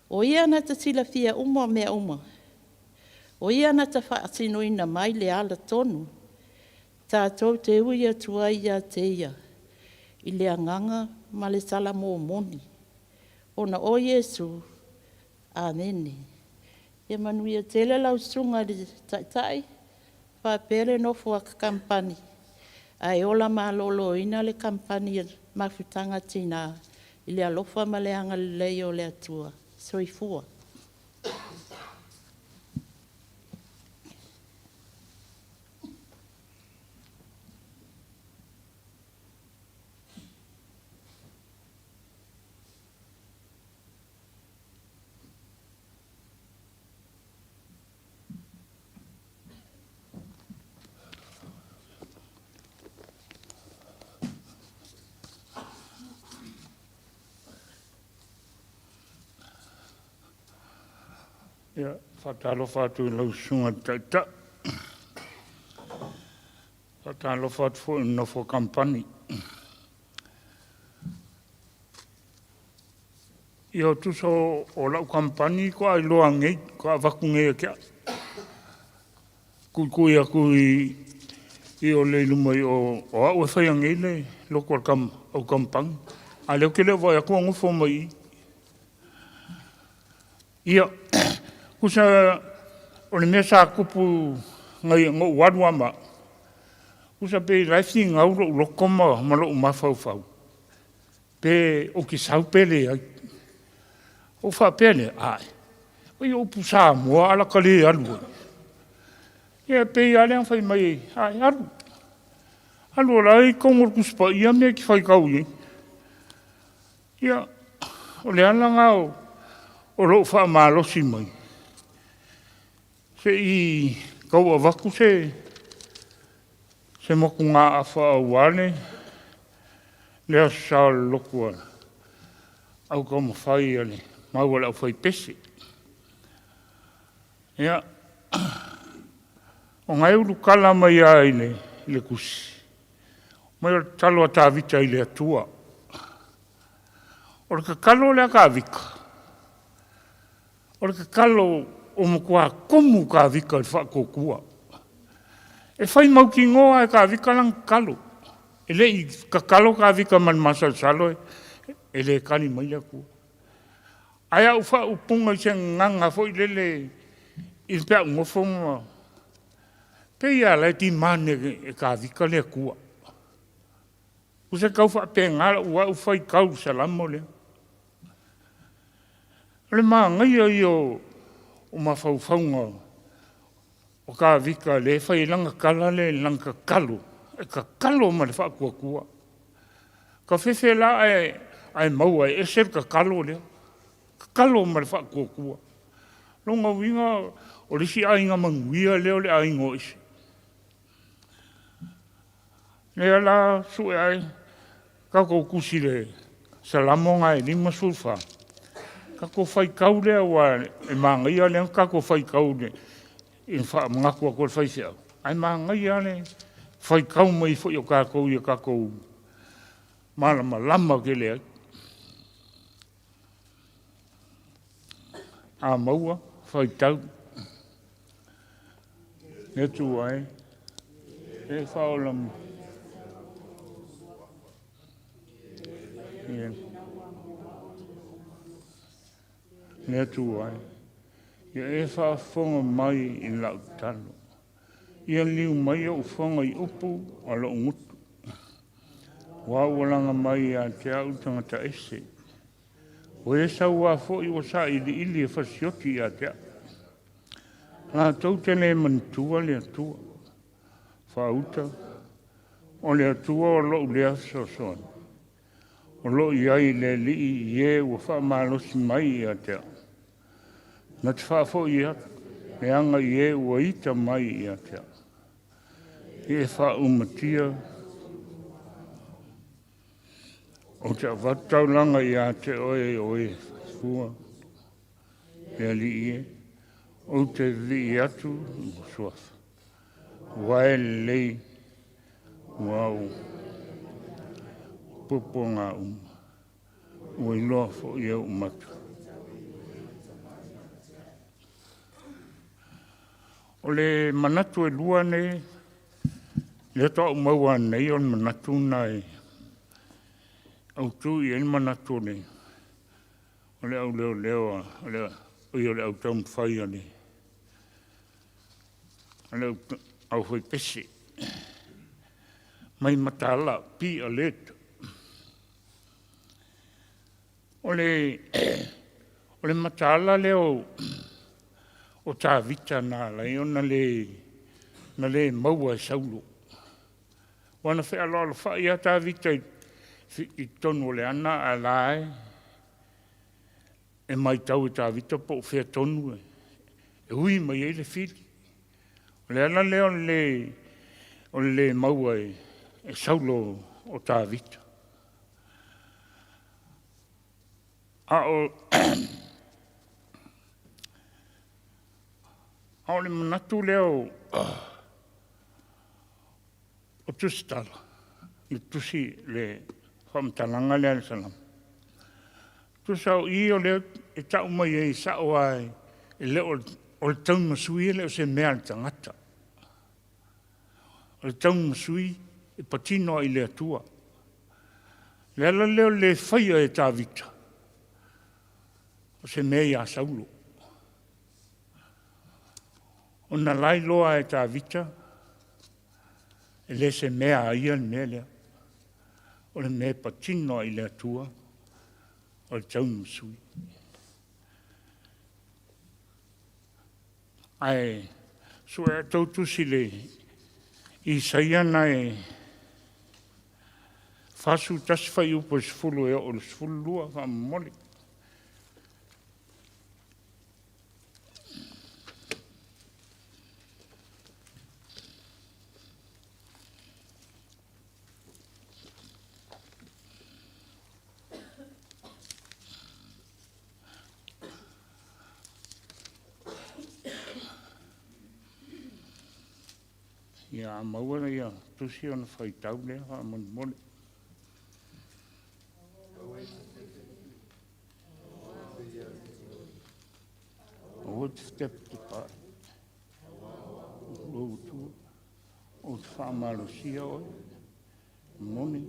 O ia na te sila fia uma mea uma. O ia na ta whaatinoina mai le ala tonu. Tātou te ui atua ia te ia. I le anganga ma le sala mō moni. Ona o Yesu. Amene. Ia manuia tele lau sunga le taitai. Whapere no fuaka kampani. Ai ola malolo ina le kampani mafutanga tina. I le alofa ma le anga le leo le atua. Soifua. Ia, whatalo whātu lau sunga taita. Whatalo whātu fo ina fo kampani. Ia tuso o lau kampani ko ai loa ngei, ko a waku ngei kia. Kui a kui i o leilu mai o au e whai ngei le loko au kampang. A leo ke leo vai a kua ngufo mai. Ia, kusa o le mea sa kupu ngai ngau wadua ma. Kusa pe raifi ngau lo koma ma lo mafau fau. Pe o ki sau pele ai. O wha pele ai. O i upu sa mua ala kale alu. Ia pe ale an fai mai ai alu. Alu lai kongor kuspa ia mea ki fai kau i. Ia o le alanga o lo wha malosi mai. Se i kau a waku se moku ngā a wha wane, lea sa loku ana. Au kau ma whai ane, maua lau whai pese. Ia, o ngai uru kala mai ai le kusi. Mai o talo a tāwita i le atua. O ka kalo lea ka vika. O ka kalo o mokua komu ka vika i whakokua. E whai mau ki ngoa e ka vika lang kalo. E le i ka kalo ka vika man masal salo e le kani mai aku. Aia u wha upunga i se nganga fo i lele i pia ngofonga. Pe ia lai ti mane e ka vika le kua. Use kau wha pe ngara ua u whai kau salamo le. Le maa ngai ai o mawhauwhaunga o ka vika le whai langa kala le langa kalo. E ka kalo ma le whakua kua. Ka whewhe la ai maua e ser ka kalo le. Ka kalo ma le whakua kua. Longa winga o risi ainga manguia leo le aingo isi. Lea la sue ai kako kusi le salamonga e lima sulfa. Kako whai kau lea wa e mangaia lea kako whai kau le i ngakua kua whai whiau. Ai mangaia le whai kau mai fo i o kako i o kako malama lama ke lea. A maua whai tau. E tu ai. E whaolam. Nea tu ai. Ia e whaafonga mai i lau talo. Ia liu mai au whanga i upu a lo ngutu. Wawalanga mai a te au tangata ese. O e sa ua fo i wasa ili ili e whasioti a te. Nā tau tene mantua le atua. Whauta. O le atua o lo lea sosoan. O lo iai le li i e ua wha malosi mai i a te. Na te wha fo i atu. Me anga i e ua ita mai i a te. I e wha umatia. O te wataulanga i a te oe fua. E li i e. O te li i atu suafa. Wae lei. Wow. Popo ngā Ua iloa fo i au matu. O le manatu e lua nei, le toa maua nei on manatu nai. Au tu i el manatu nei. O le au leo leo, o le au tau mwhai o nei. O le au hoi pese. Mai matala pi a leto. O le matala leo o tā vita nā lai o na le maua e saulo. Wana whea loa whai a tā vita i tonu le ana a lai e mai tau e tā vita po whea tonu e hui mai e le whiri. O le ana leo o le maua e saulo o tā vita. A o le manatu leo o tusitala, le tusi le whamtalanga lea le salam. Tusau i o leo e tau mai e sao ai e leo o le tau masui leo se mea le tangata. O le tau masui e patino i le atua. Le ala leo le whaia e tā vita. O se mea ia saulo. O na lai loa e tā vita, e le se mea aia le mea lea. O le mea patino i le atua, o le tau masui. Ai, so e tautusi le i saiana e fasu taswhai upo sfulu e o le sfulu lua wha mole. Ia maua ia tusi ona whaitau lea wha mole. O te step te pai. O tu. O te whaamarusia oi. Moni.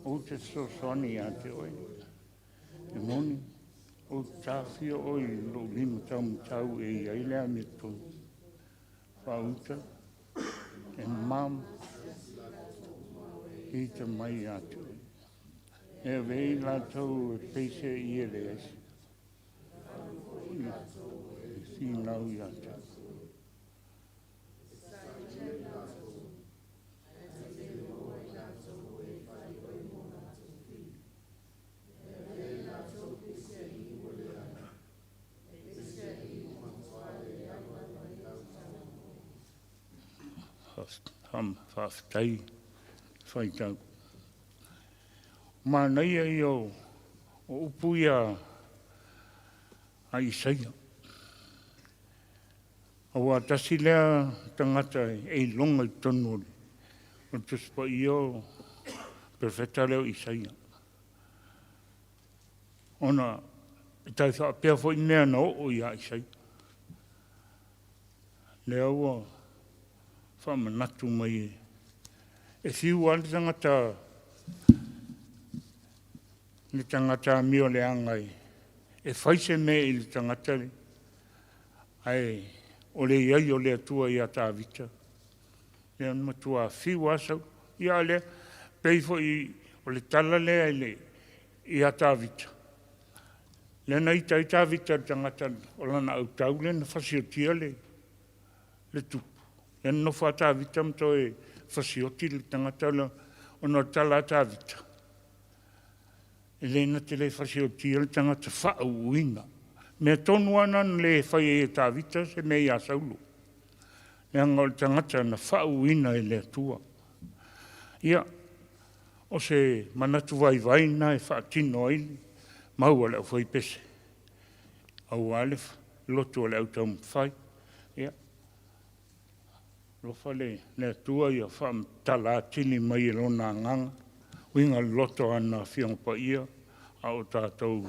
O te sosoni a te oi. E moni. O te tāwhia oi lo lima tau e iai lea me tō. Whauta. E mam i te mai atu. E vei la tau e peise i e le esi. Si nau i atu. Ham whaftai whaitau. Mā nei ai o upuia a Isaia. O a tasi lea tangata e longa i tonu o tuspa i o perfecta leo Isaia. Ona e tai whaapea fo i mea na o i a Isaia. Lea ua whamanatu mai e whiu ane tangata mio le angai e whaise me i le tangata le ai o le iai o le atua i a tā vita le anu matua whiu asau i a le peifo i o le tala le i a tā vita le na ita i tā vita tangata o lana au tau le na whasiotia le tupu. E no whata vita mto e whasioti le tangata o no tala ta vita. E le na te le whasioti le tangata whauinga. Me tonu ana le whai e ta vita se me ia saulo. E anga o le tangata na whauina e le atua. Ia, o se manatu vai na e whaatino ili, maua le au whai pese. Au alef, loto le au tau mwhai. Ia. Lofa le tua ia wham tala tini mai e lona nganga. Winga loto ana whiang pa ia. A o tātou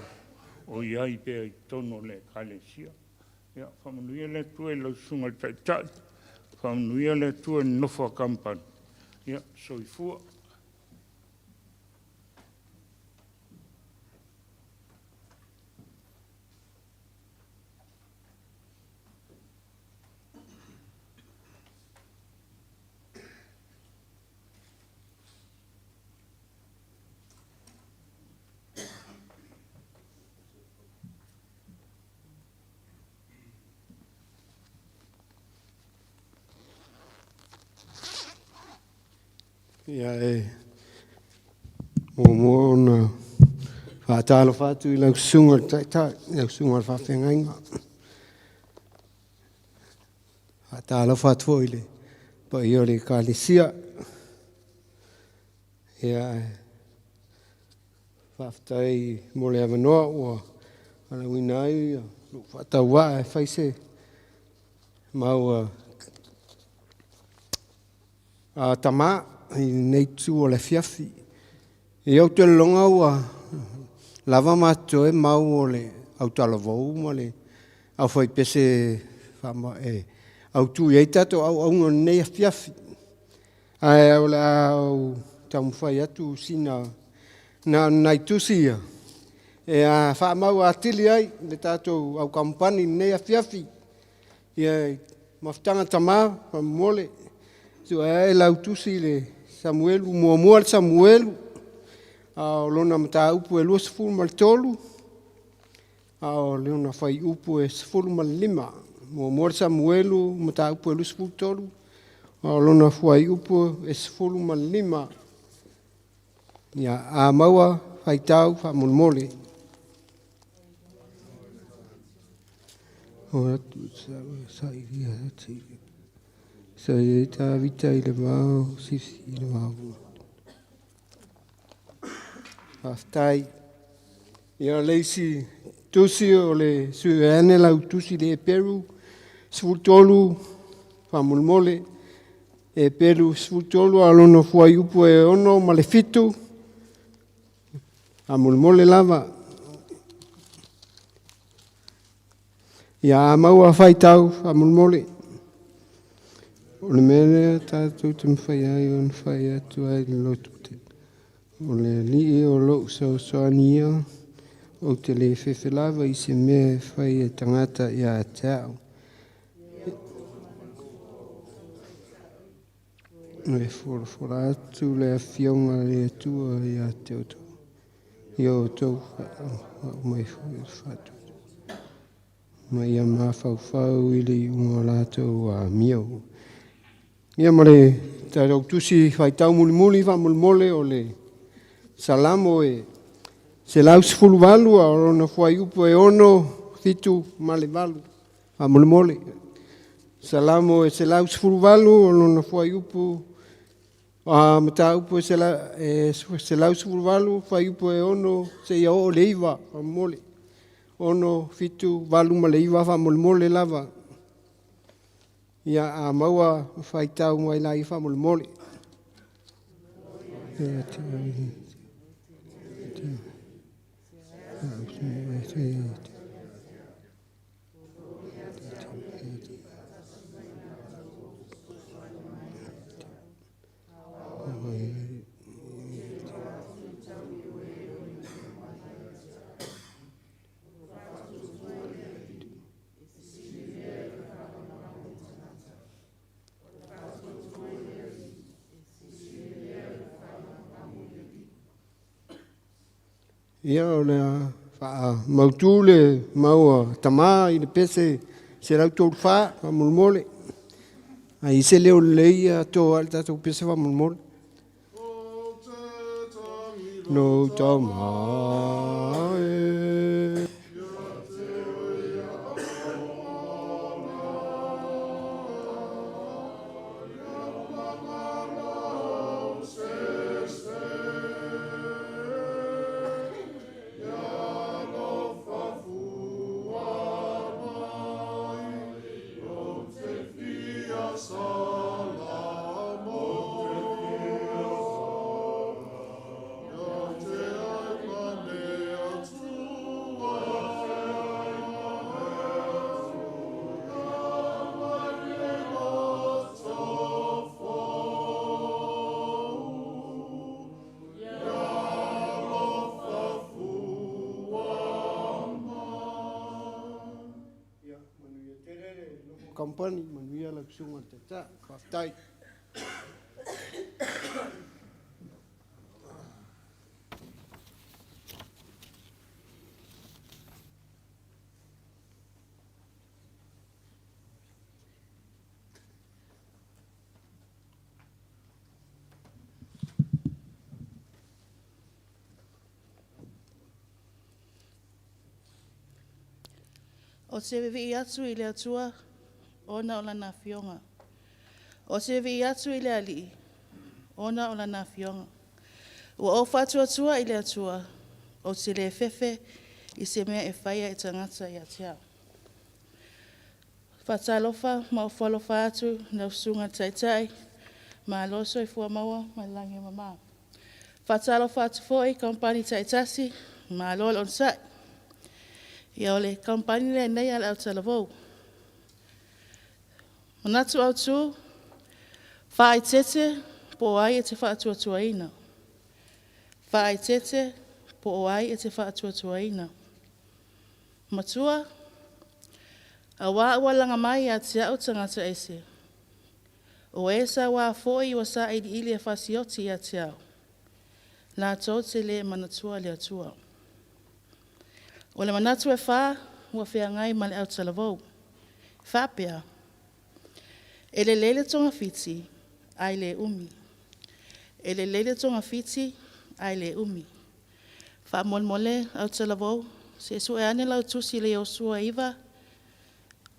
o iai pēr i tono le kalesia. Ia, whamanuia le tua lau sunga tai tai. Whamanuia le tua nofa kampan. Ia, soifua. Ia mo ona whaatalo whatu I lau sunga tai, lau sunga whawhengainga. Whaatalo whatu I le, pa I ole kālesia. Ia whaftai mo le avanoa ua ala winai, whatau waa whaise. Mau a tama, I nei tu o le fiafi. I au te longa ua lava mato mau o le au talavou ma le au whai pese whama au tu iei tato au nei a fiafi. Ai au le au tamu whai atu sina na nai tusia. A whamau a tili ai le tato au kampani nei a fiafi. Ia maftanga tama mole. So e lau tusi le Samuelu, mua le Samuelu, o lona mata upu e lua sefulu ma le tolu, o leona whai upu e sefulu ma le lima, mua le Samuelu, mata upu e lua sefulu tolu, o lona whai upu e sefulu ma le lima. Ia a maua whai tau wha molmole. O atu sa iria ati. Sa e tā vita I le wāo, sisi I le wāo. Aftai, ia leisi tusi o le sueane lau tusi le Peru, sfultolu, whamulmole, e Peru sfultolu alono fuai upu e ono ma le fitu, whamulmole lava. Ia maua whai tau, whamulmole. O le mele tātou te mwhai ai o nwhai atu ai le lotu te. O le li o lo so soania o te le whewhelawa I se mea whai e tangata I a tau. E whora atu le a whionga le atua I a te oto. I o tau mai whatu. Mai a mawhau I le unga lātou a miau. Ia mare, tātou tusi whai tau muli wha mulmole o le salamo e se lau sifulu walu a orona whai upu e ono fitu male walu wha mulmole. Salamo e se lau sifulu walu o orona whai upu a mata upu e se lau sifulu walu whai upu e ono se ia o leiva wha mulmole. Ono fitu walu male iwa wha mulmole lava. Ia a maua whai tau mai lai wha mole. Ia o le mautu le maua tama I le pese se rau tōru wha mulmole. A I se leo leia tō al tātou pese wha mulmole. No tama e. company manuia la kusunga tata whaftai. O se vivi atu I le atua, ona o lana fionga. O se vivi atu I le ali, ona o lana fionga. Ua o fatu atua I le atua, o se le fefe I se mea e whaia e tangata I atia. Fatalofa, ma o whalofa atu, na usunga taitai, ma aloso I fua maua, ma langi mama. Fatalofa atu foi, kampani taitasi, ma alol on sai. Ia ole kampani le nei ala au talavou. Manatu au tu, whaai tete, po ai e te whaatua tuaina. Whaai tete, po ai e te whaatua tuaina. Matua, a wā ua langa mai a te au tangata ese. O esa wā foi wa sa ili e whasioti a te au. Nā tau te le manatua le atua. O le manatu e wha, ua whea ngai ma le au talavou. Whapea. E le lele tonga fiti, ai le umi. E le lele tonga fiti, ai le umi. Wha molmole au talavou, se su e ane lau tusi le Yosua iwa.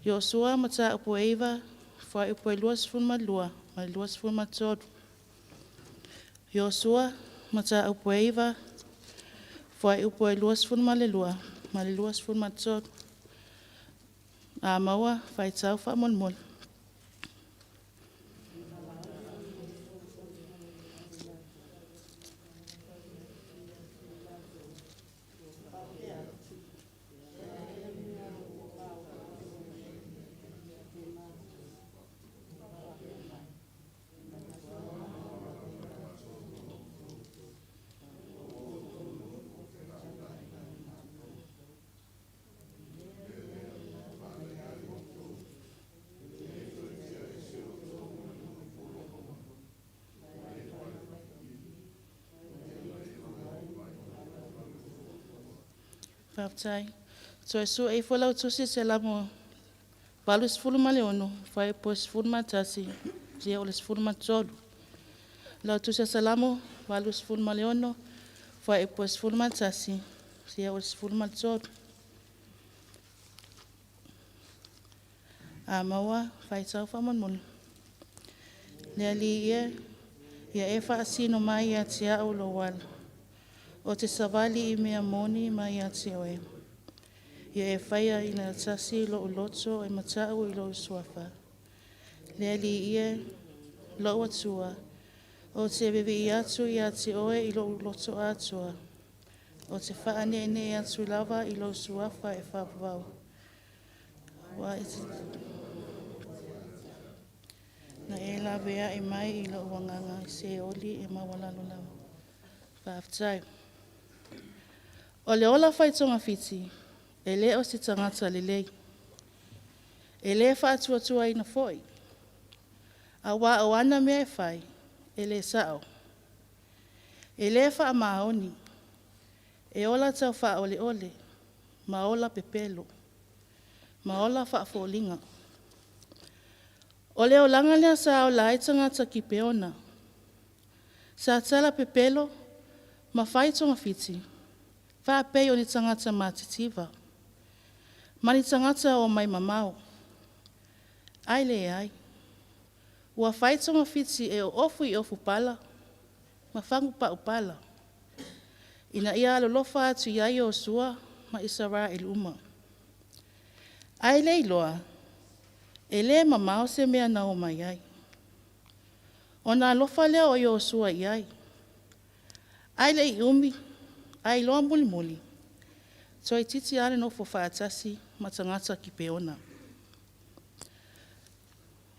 Yosua mata upo iwa, wha upo e luas funma lua, ma luas funma todu. Yosua mata upo iwa, wha upo e luas funma le lua, ma le luas funma todu. A maua, whai tau wha molmole. Whaftai. So e su e whalau tusi se lamo valus fulma leono, whai pos fulma tasi, tia oles fulma todu. Lau tusi se lamo valus fulma leono, whai pos fulma tasi, tia oles fulma todu. A maua, whai tau whamon mulu. Lea li ia e wha asino mai ia tia au lo wala. O te savali I mea moni mai a te oe. Ia e whaia I na tasi lo uloto e matau I lo usuafa. Lea li ia lo atua. O te vivi I atu I a te oe I lo uloto atua. O te whaane ene I atu lava I lo usuafa e whapavau. Na e la vea I mai I lo wanganga I se oli e mawalalo lau. Whaftai. O le ola whai tonga fiti, e le o si tangata le lei. E le whaatua ina foi. A wā o ana mea e whai, e le sao. E le wha maoni, e ola tau wha ole ole, ma ola pepelo, ma ola wha fōlinga. O le o langa lea sa o la e tangata ki peona. Sa tala pepelo, ma whai tonga fiti. Wha pei o ni tangata mātitiva. Mani tangata o mai mamau. Ai le ai. Ua whaitonga fiti e o ofu I ofu pala. Ma whangu pa upala. Ina ia alo lofa atu iai o sua ma isara il uma. Ai le iloa. E le mamau se mea na o mai ai. O na lofa lea o i sua iai. Ai le I umi. Ai loa muli muli. So I titi ale no whawhaatasi ma tangata ki peona.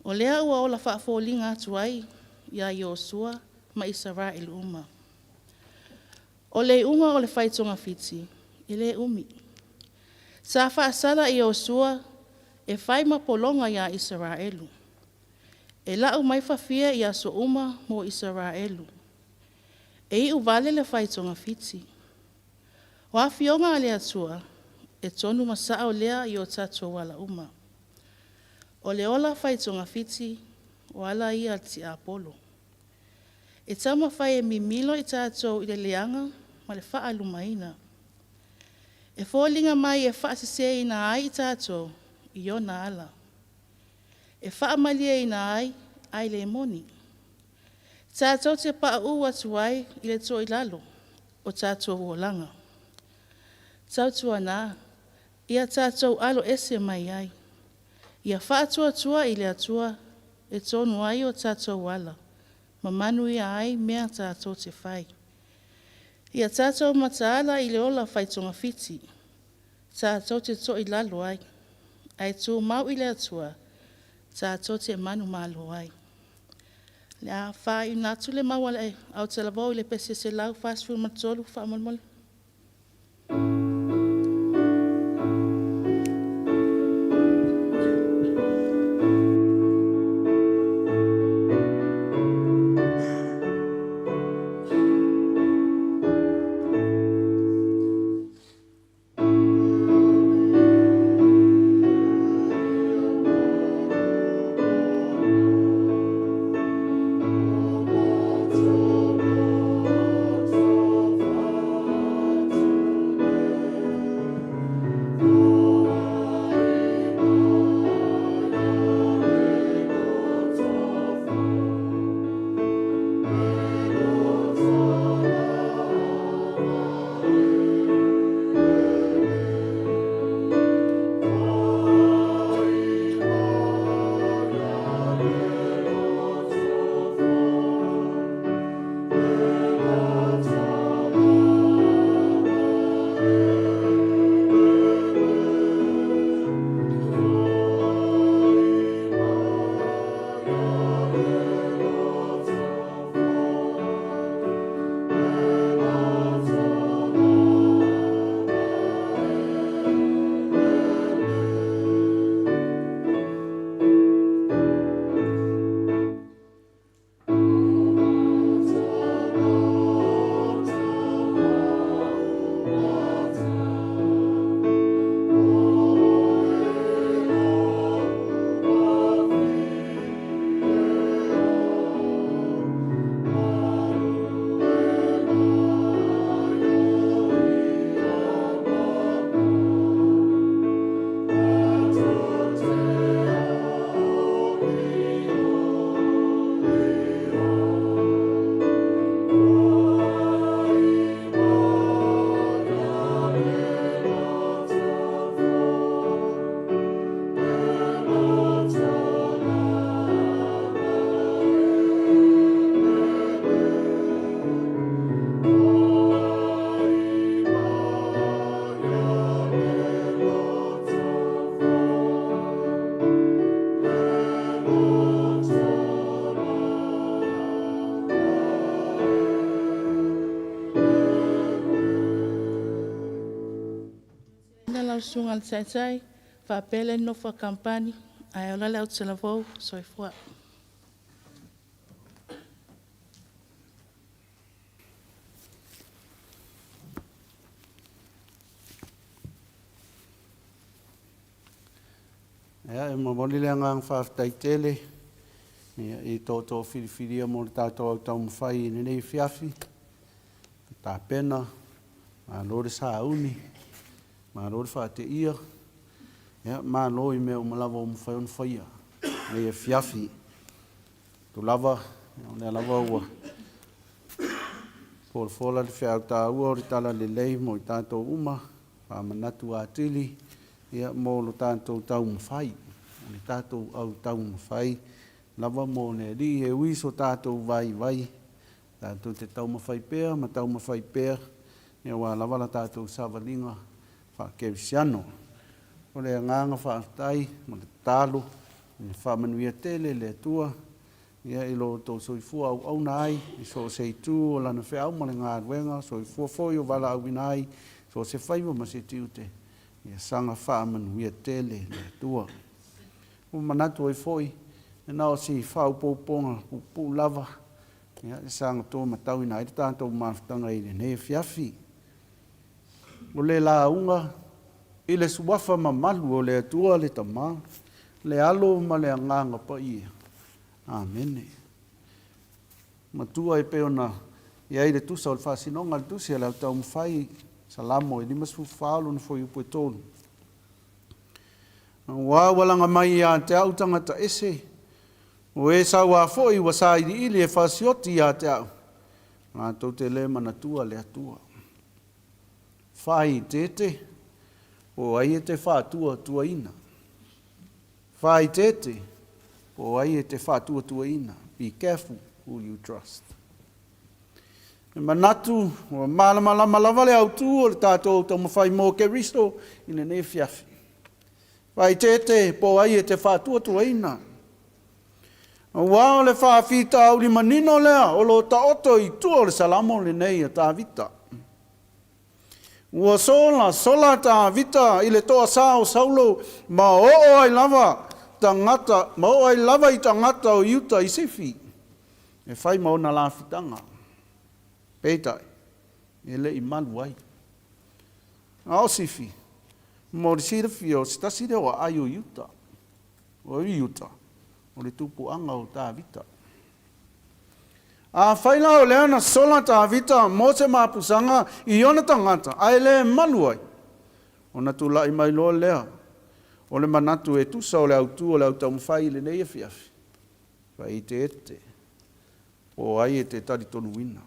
O lea ua o la whaafōlinga atu ai ia Yosua ma Isara il uma. O le unga o le whaitonga fiti, I le umi. Sa whaasala I Yosua e whai mapolonga ia Israelu. E lau mai whawhia ia so uma mo Israelu. E i uvale le whai tonga fiti. O a fionga a lea tua, e tonu masaa o lea i o tato wala uma. O le ola whai tonga fiti, o ala ia ti Apolo. E tama whai e mimilo i tato i le leanga, ma le wha alumaina. E fōlinga mai e wha sise ina ai i tato, i o na ala. E wha amalia ina ai le moni. Tato te paa ua tuai i le to i lalo, o tato o langa. Tautua nā, ia tātou alo ese mai ai. Ia whaatua tua i le atua, e tonu ai o tātou wala. Ma manu ia ai mea tātou te whai. Ia tātou mataala i le ola whaitonga fiti. Tātou te to i lalo ai. Ai tū mau i le atua, tātou te manu malo ai. Le a whai nātu le mawala e, au te lavau i le pese se lau whaasfuru matolu whaamolmole. Sunga le tai fa pele no fa kampani ai ola le utela vo so fo e mo moli le ngang fa tai tele i to fili mo tato tau mfai ni nei fiafi ta pena ma lore sa uni ma lor fa te ia ya ma loi me o malava o mfai on faia le fiafi tu lava le lava wa por fola le fa ta u ori tala le lei mo tanto uma fa manatu atili ya mo lo tanto tau mfai le tato au tau mfai lava mo ne ri e wiso tato vai tanto te tau mfai pe ma tau mfai pe e wa lava la tato savalinga fa ke siano o le nganga fa tai mo le talo fa manuia tele le tua ia i lo to soifu au nai i so sei tu la na fe au mo le ngā wenga soifu foi o wala au nai so se fai mo se tiute ia sanga fa manuia tele le tua o manatu ai foi e na o si whau pōponga pu lava ia e sanga tō matau ina i tātou mawhitanga i ne fiafi o le la unga i le suafa mamalu o le atua le tamā le alo ma le anganga pa ia amene matua e peona ia i le tusa o le whasinonga le tusi e lau tau mwhai salamo i limas fufalo na foi upo e tonu wa walanga mai a te au tangata ese o e sa wa foi wa sa i ili e fasioti a te au ngā tau te le manatua le atua whai tete o ai e te whātua tua ina whai tete o ai e te whātua tua ina be careful who you trust e manatu o malama lava le au tu o le tātou tau mawhai mō ke risto i le ne fiafi whai tete po ai e te whātua tua ina Wao le whaafita au li manino lea, o lo ta oto i tua le salamo le nei a tā vita. Ua sola tā vita i le toa sao saulo, ma o ai lava tangata, ma o ai lava i tangata o iuta i sifi. E whai ma ona la fitanga. Peitai, e le i malu ai. A o sifi, mo le sirafi o sitasi le o ai o iuta. O iuta. O le tupu anga o tā vita. A whaila o leana sola tā vita mo se mapusanga i ona tangata, ai le malu ai. O na tula i mai loa lea. O le manatu e tusa o le autu o le autau mwhai le nei e fiafi. Whai te ete. O ai e te tari tonu wina.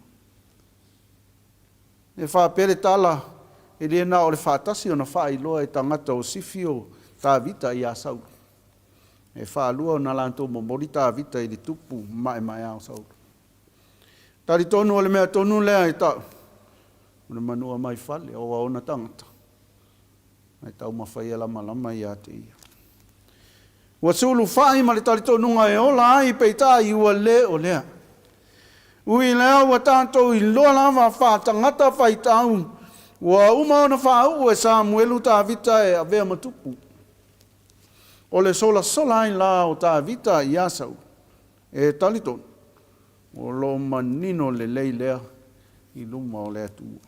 E whapere tala e lena o le whatasi o na whai loa e tangata o sifi o tā vita i a saulu. E whaalua o na lantou momori tā vita i le tupu mai au sauru. Tari tonu o le mea tonu lea i tau. O le manua mai whale o aona tangata. Mai tau mawhai lama i a te ia. Ua sulu whai ma le tari tonunga e ola ai peita i ua le o lea. Ui lea ua tātou i loa lava whātangata whai tau. Ua uma ona whau e Samuelu tā vita e avea matupu. O le sola ai la o tā vita i asau, e taliton, o lo manino le lei lea i luma o lea tua.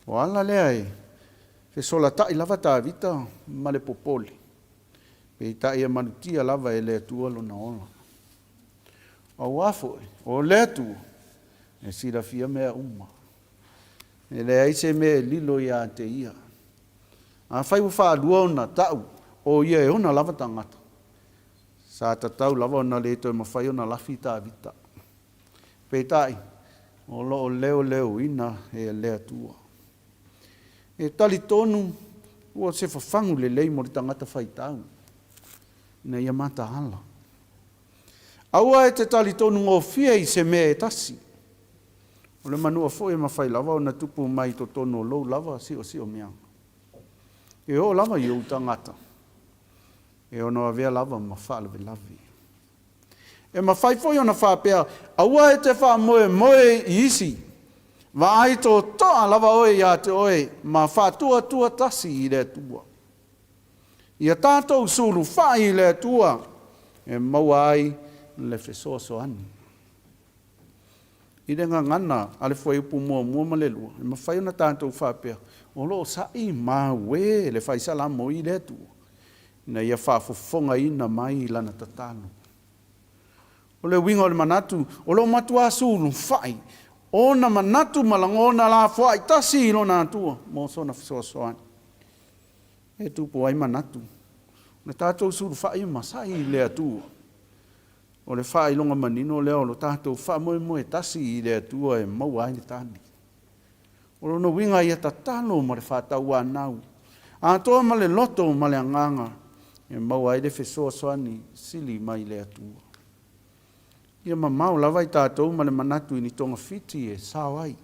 O ala lea e, fe sola tai lava tā vita ma le popoli, pe tai e manutia lava e lea tua lo na ola. O wafo e, o lea tua, e sira fia mea uma, e lea ise mea lilo i a te ia. A whai uwha alua ona tau, o ia e ona lava tangata. Sa tatau lava ona le to e mawhai ona lafi tā vita. Peitai, o lo leo ina e lea tua. E tali tonu, ua se whawhangu le lei mo le tangata whai tau. Ina ia mata hala. Aua e te tali tonu ngō fia i se mea e tasi. O le manua fo e mawhai lava ona tupu mai to tono lou lava si o meanga. E o lava i o tangata. E ono avea lava ma whaalave lavi. E ma whai foi ona whapea, aua e te wha moe i isi. Wa ai tō toa lava oe ia te oe, ma whātua tua tasi i le tua. Ia tātou suru whai i le tua, e maua ai le whesoa ani. I renga ngana, ale foi upu mua ma le lua. E ma whai ona tātou whapea, o lo sai ma we le whai salamo i le tua. Na ia whaafofonga ina mai lana tatano. O le winga o le manatu, o lo matua suru whai, o na manatu malangona la whai tasi ilo na atua, mo sona whasoani. E tupu ai manatu. Na tātou suru whai masai le atua. O le whai longa manino leo, lo tātou wha moe tasi i le atua e maua ai le tani. O lo no winga ia tatano ma le whātau anau. A toa ma le loto ma le anganga. E mau ai le whesoa soani sili mai le atua. Ia mamau lawai tātou ma le manatu i ni tonga fiti e sao ai.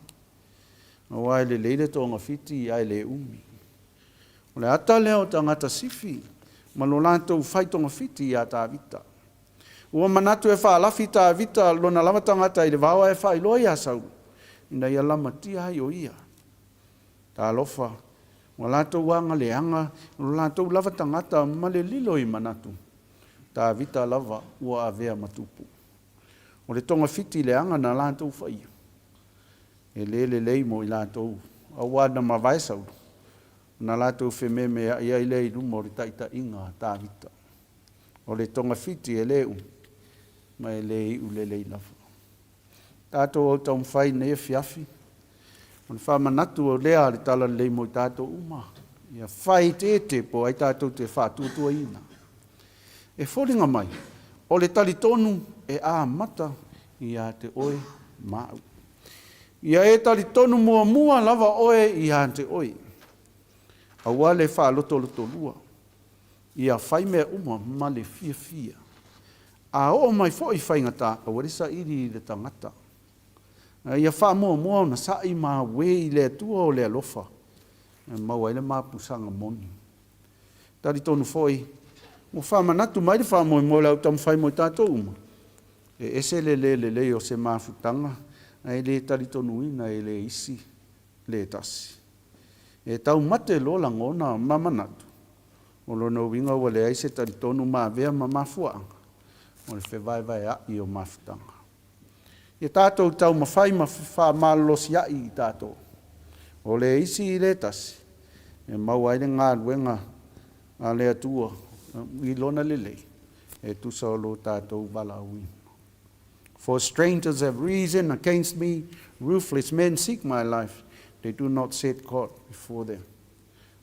O ai le leile tonga fiti ai le umi. O le ata leo tangata sifi, ma lo lantou whai tonga fiti i a tā vita. Ua manatu e whaalafi tā vita lona lama tangata i le wawa e whai loa i asau. Ina ia lama tia ai o ia. Tā lofa, O lātou anga le anga, o lātou lava tangata ma le lilo I manatu. Tā vita lava ua avea matupu. O le tonga fiti le anga na lātou whai. E le leimo I lātou. A wāna mawaisau. Na lātou whememe ia I lei rumo re taita inga tā vita. O le tonga fiti e leu. Ma e lei u le lei lava. Tātou au tau mwhai ne e fiafi. O le whamanatu o lea le tala leimo I tātou uma. Ia whai te po ai tātou te whātuatua ina. E whoringa mai, o le tali tonu e a mata I a te oe mau. Ia e tali tonu mua lava oe I a te oe. Aua le wha loto lua. Ia whai mea uma ma le fia. A o mai fo I whaingata, a warisa iri le tangata. Ia wha mua na sai ma wei le tua o le alofa. Maua ele mapusanga moni. Tali tonu foi. Mo wha manatu mai le wha mo lau tam whai mo tātou uma. E ese le o se mafutanga. E le tali tonu ina e le isi le tasi. E tau mate lo langona mamanatu. O lona winga wa le aise tali tonu ma vea ma mafuanga. O le whewai a I o mafutanga. E tātou tau mawhai ma wha malos ia I tātou. O le isi I le tasi. E mau aile ngā ruenga a le atua. I lona lelei. E tusa o lo tātou wala win. For strangers have reason against me. Ruthless men seek my life. They do not set God before them.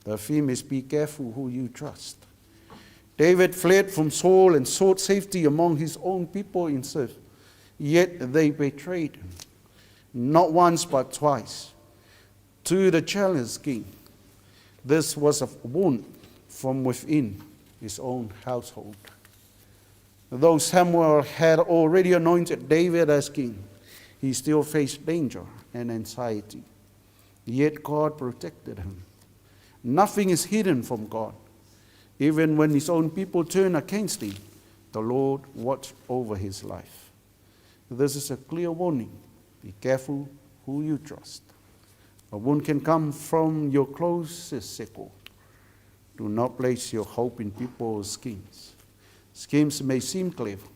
The theme is be careful who you trust. David fled from Saul and sought safety among his own people in Ziph. Yet they betrayed him. Not once but twice. To the jealous king. This was a wound from within his own household. Though Samuel had already anointed David as king, he still faced danger and anxiety. Yet God protected him. Nothing is hidden from God. Even when his own people turn against him, the Lord watched over his life. This is a clear warning. Be careful who you trust. A wound can come from your closest circle. Do not place your hope in people's schemes. Schemes may seem clever,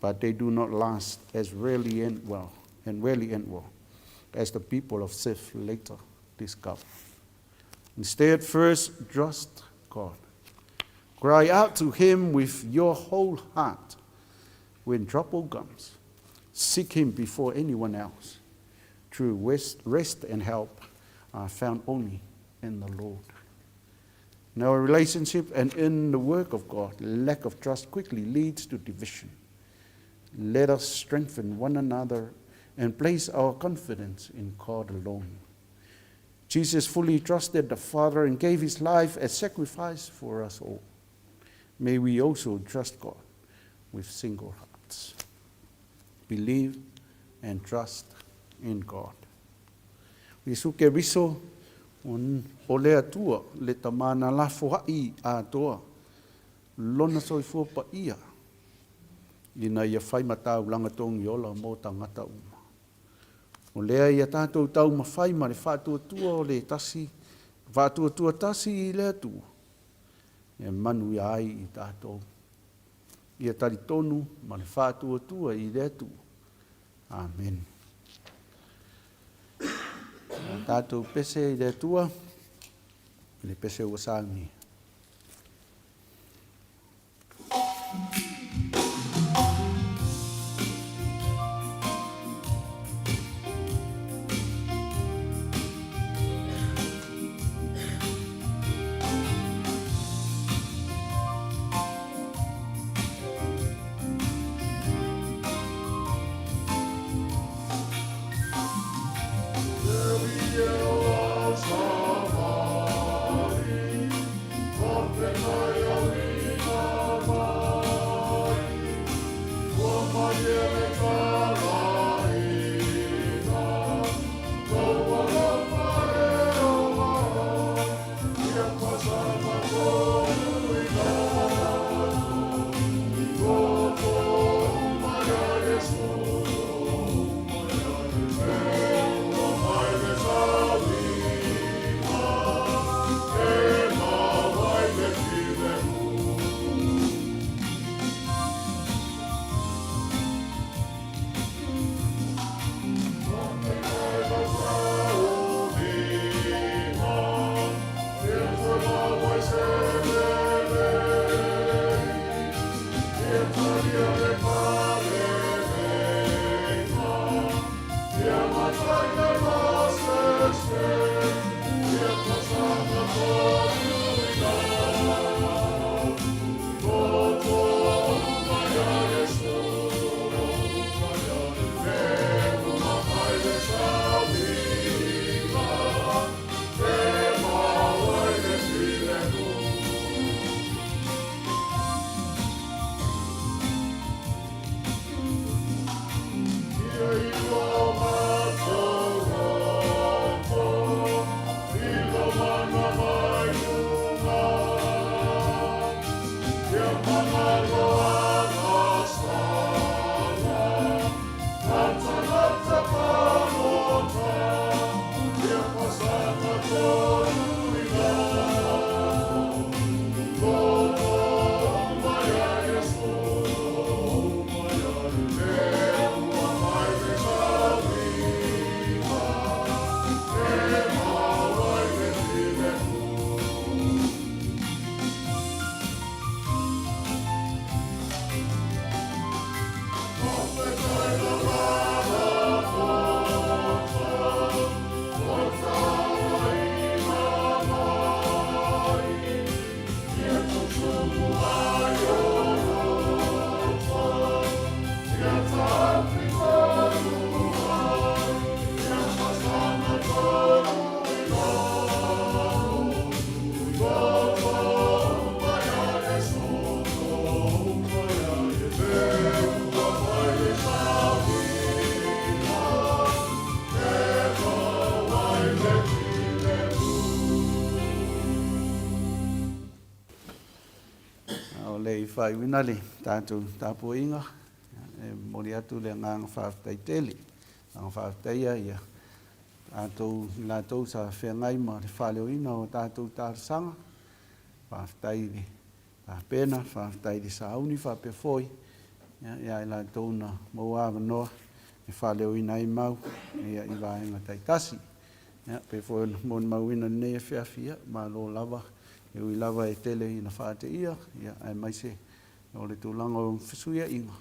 but they do not last as rarely end well as the people of Ziph later discovered. Instead, first trust God. Cry out to him with your whole heart. When trouble comes, seek him before anyone else. True rest and help are found only in the Lord. In our relationship and in the work of God, lack of trust quickly leads to division. Let us strengthen one another and place our confidence in God alone. Jesus fully trusted the Father and gave his life as sacrifice for us all. May we also trust God with single hearts. Believe and trust in God. We suke riso o le atua le tamana la fohai a toa. Lona soifua pa ia. Ina ia whai matau langa tongi ola mo tangata uma. O lea ia tātou tau mawhai ma le whātua o le tasi. Whātua tasi I le atua. E manu ia ai I tātou. Ia tari tonu ma le whātua I le atua. Amen. Tātou pese I le atua. Le pese ua sāngi. le fai wina le tātou tāpua inga, mori atu le ngāng whaafitai tele, ngāng whaafitai ia, tātou nātou sa whengai ma le whaleo ina o tātou tārsanga, whaafitai le pēna, whaafitai le sauni, whaapewhoi, ia i lātou na mauawa noa, e whaleo ina i mau, ia i wāenga taitasi, pewhoi mon mauina nei e whiawhia, ma lo lava, e ui lava e tele i na whaate ia ai mai se o le tūlanga o whisuia inga.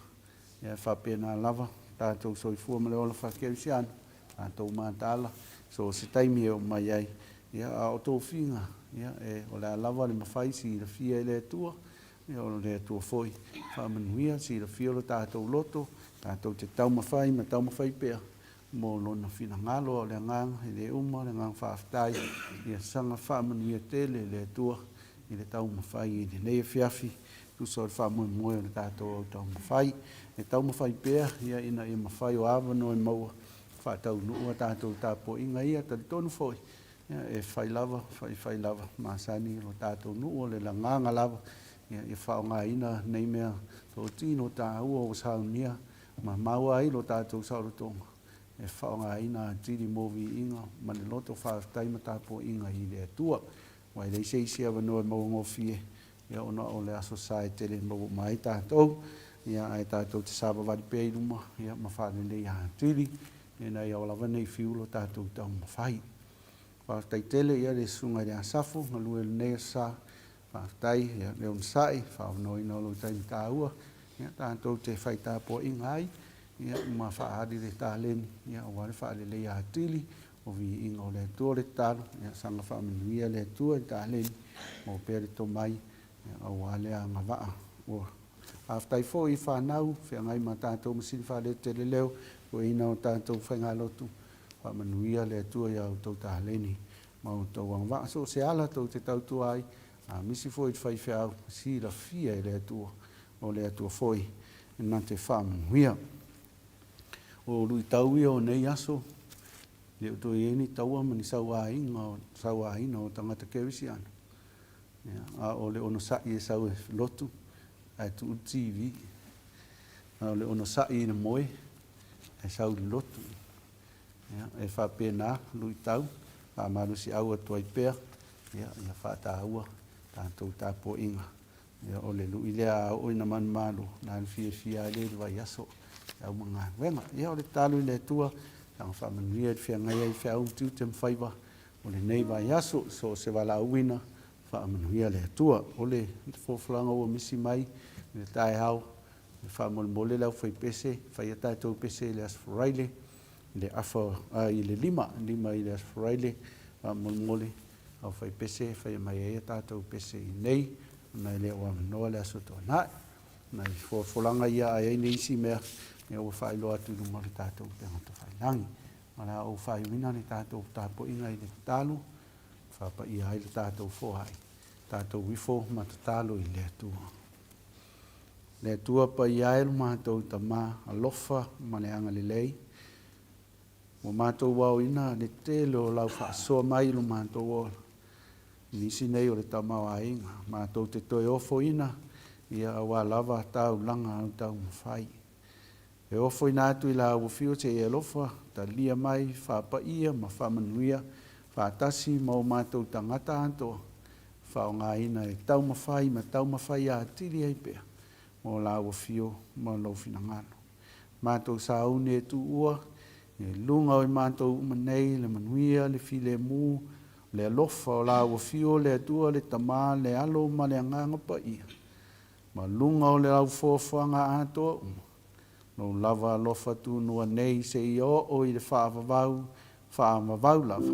Ia whapena lava, tātou soifua ma le ola whakeu si anu, tātou mātala, so se taimi e o mai ai. Ia a o tō whinga, e o le lava le mawhai si la fia e le tua, ia o le tua foi, whamanuia si la fia o tātou loto, tātou te tau mawhai ma tau mawhai pēr. Mō lona whina ngalo o le nganga, i le uma, le ngang whaaftai, i a sanga whaamanuia tele, le tua, i le tau mawhai, i le nei whiawhi, tu so le whaamui moe o le tātou au tau mawhai, e tau mawhai pēr, ia ina i mawhai o awano e maua, whaatau nua tātou tāpo inga ia, tali tonu foi, e whai lava, māsani o tātou nua, le la nganga lava, ia i whao ngā ina, nei mea, tō tino tā ua o saunia, ma maua ai lo tātou saurotonga. E whaonga ina tiri movi inga, mani loto whaaftai matapo inga i le atua. Wai lei seisi awa noe mau ngofie, ia ona o le aso sae tele mau mai tātou, ia ai tātou te sāba wari peiruma, ia mawhane lei ha tiri, ia nei au lawa nei fiulo tātou tau mawhai. Whaaftai tele ia le sunga le asafo, ngalue le nea sa, whaaftai, ia le on sai, whaonoi na lo taimi tāua, ia tātou te whai tāpo inga ai, ia ma whaari le tāleni, ia o wale whaare le ia tili, o vi inga o le tua le tālo, ia sanga whaamanuia le tua le tāleni, o pere to mai, ia o wale a ngā waa. Aftai fo i whanau, whiangai ma tātou masini whaare te le leo, o ina o tātou whainga lotu, whaamanuia le tua ia o tau tāleni, ma o tau ang waa. So se ala tau te tau tua ai, misi fo i whai whiau, si la fia i le tua, o le tua foi, nā te whaamanuia. O lui tau ia o nei aso, le o toi eni taua mani sauaina o tangata kewisi ana. A o le ono sai e sau e lotu, ai tu TV. A o le ono sai ina moe, e sau li lotu. E whapena lui tau, a marusi au atua i pēr, ia whata aua, tātou tāpo inga. O le lui lea o ina man malu, nā fia le vai aso. Au mga wenga, ia o le talu i le tua, tanga whamanuia i whiangai ai whiau tiu te mwhaiwa, o le nei vai aso, so se wala uina, whaamanuia le atua. O le fōwhulanga ua misi mai, le tae hau, le whaamole lau whai pese, whai atai tau pese le asfuraile, le afa i le lima i le asfuraile, whaamole au whai pese, whai mai e tātou pese i nei, nai le o amanoa le asoto nai, nai fōwhulanga ia ai nei isi mea, e o whaelo atu luma le tātou tangata whailangi. Mara o whaiwina le tātou tāpo inga i le tālu, whapa i ai le tātou whohai, tātou wifo matatalo i le atua. Le atua pa i ai lu mātou ta mā alofa ma le anga le lei, o mātou wau ina le tele o lau whaasoa mai lu mātou o nisi nei o le tamau a inga, mātou te toi ofo ina, ia awa lava tau langa au tau mawhai. E ofo ina atu i la uwhio te e lofa, ta lia mai, whapa ia, ma whamanuia, whaatasi, ma o mātou tangata antoa, whao ngā ina e tau mawhai, ma tau mawhai a tiri ei pia, mo la uwhio, ma lau whinangano. Mātou sa une e tu ua, e lunga o i mātou umanei, le manuia, le file mū, le alofa o la uwhio, le atua, le tamā, le alo, ma le anganga pa ia. Ma lunga o le au fōwhanga atoa uma. No lava alofa tu nua nei se i o i le whaamavau lava.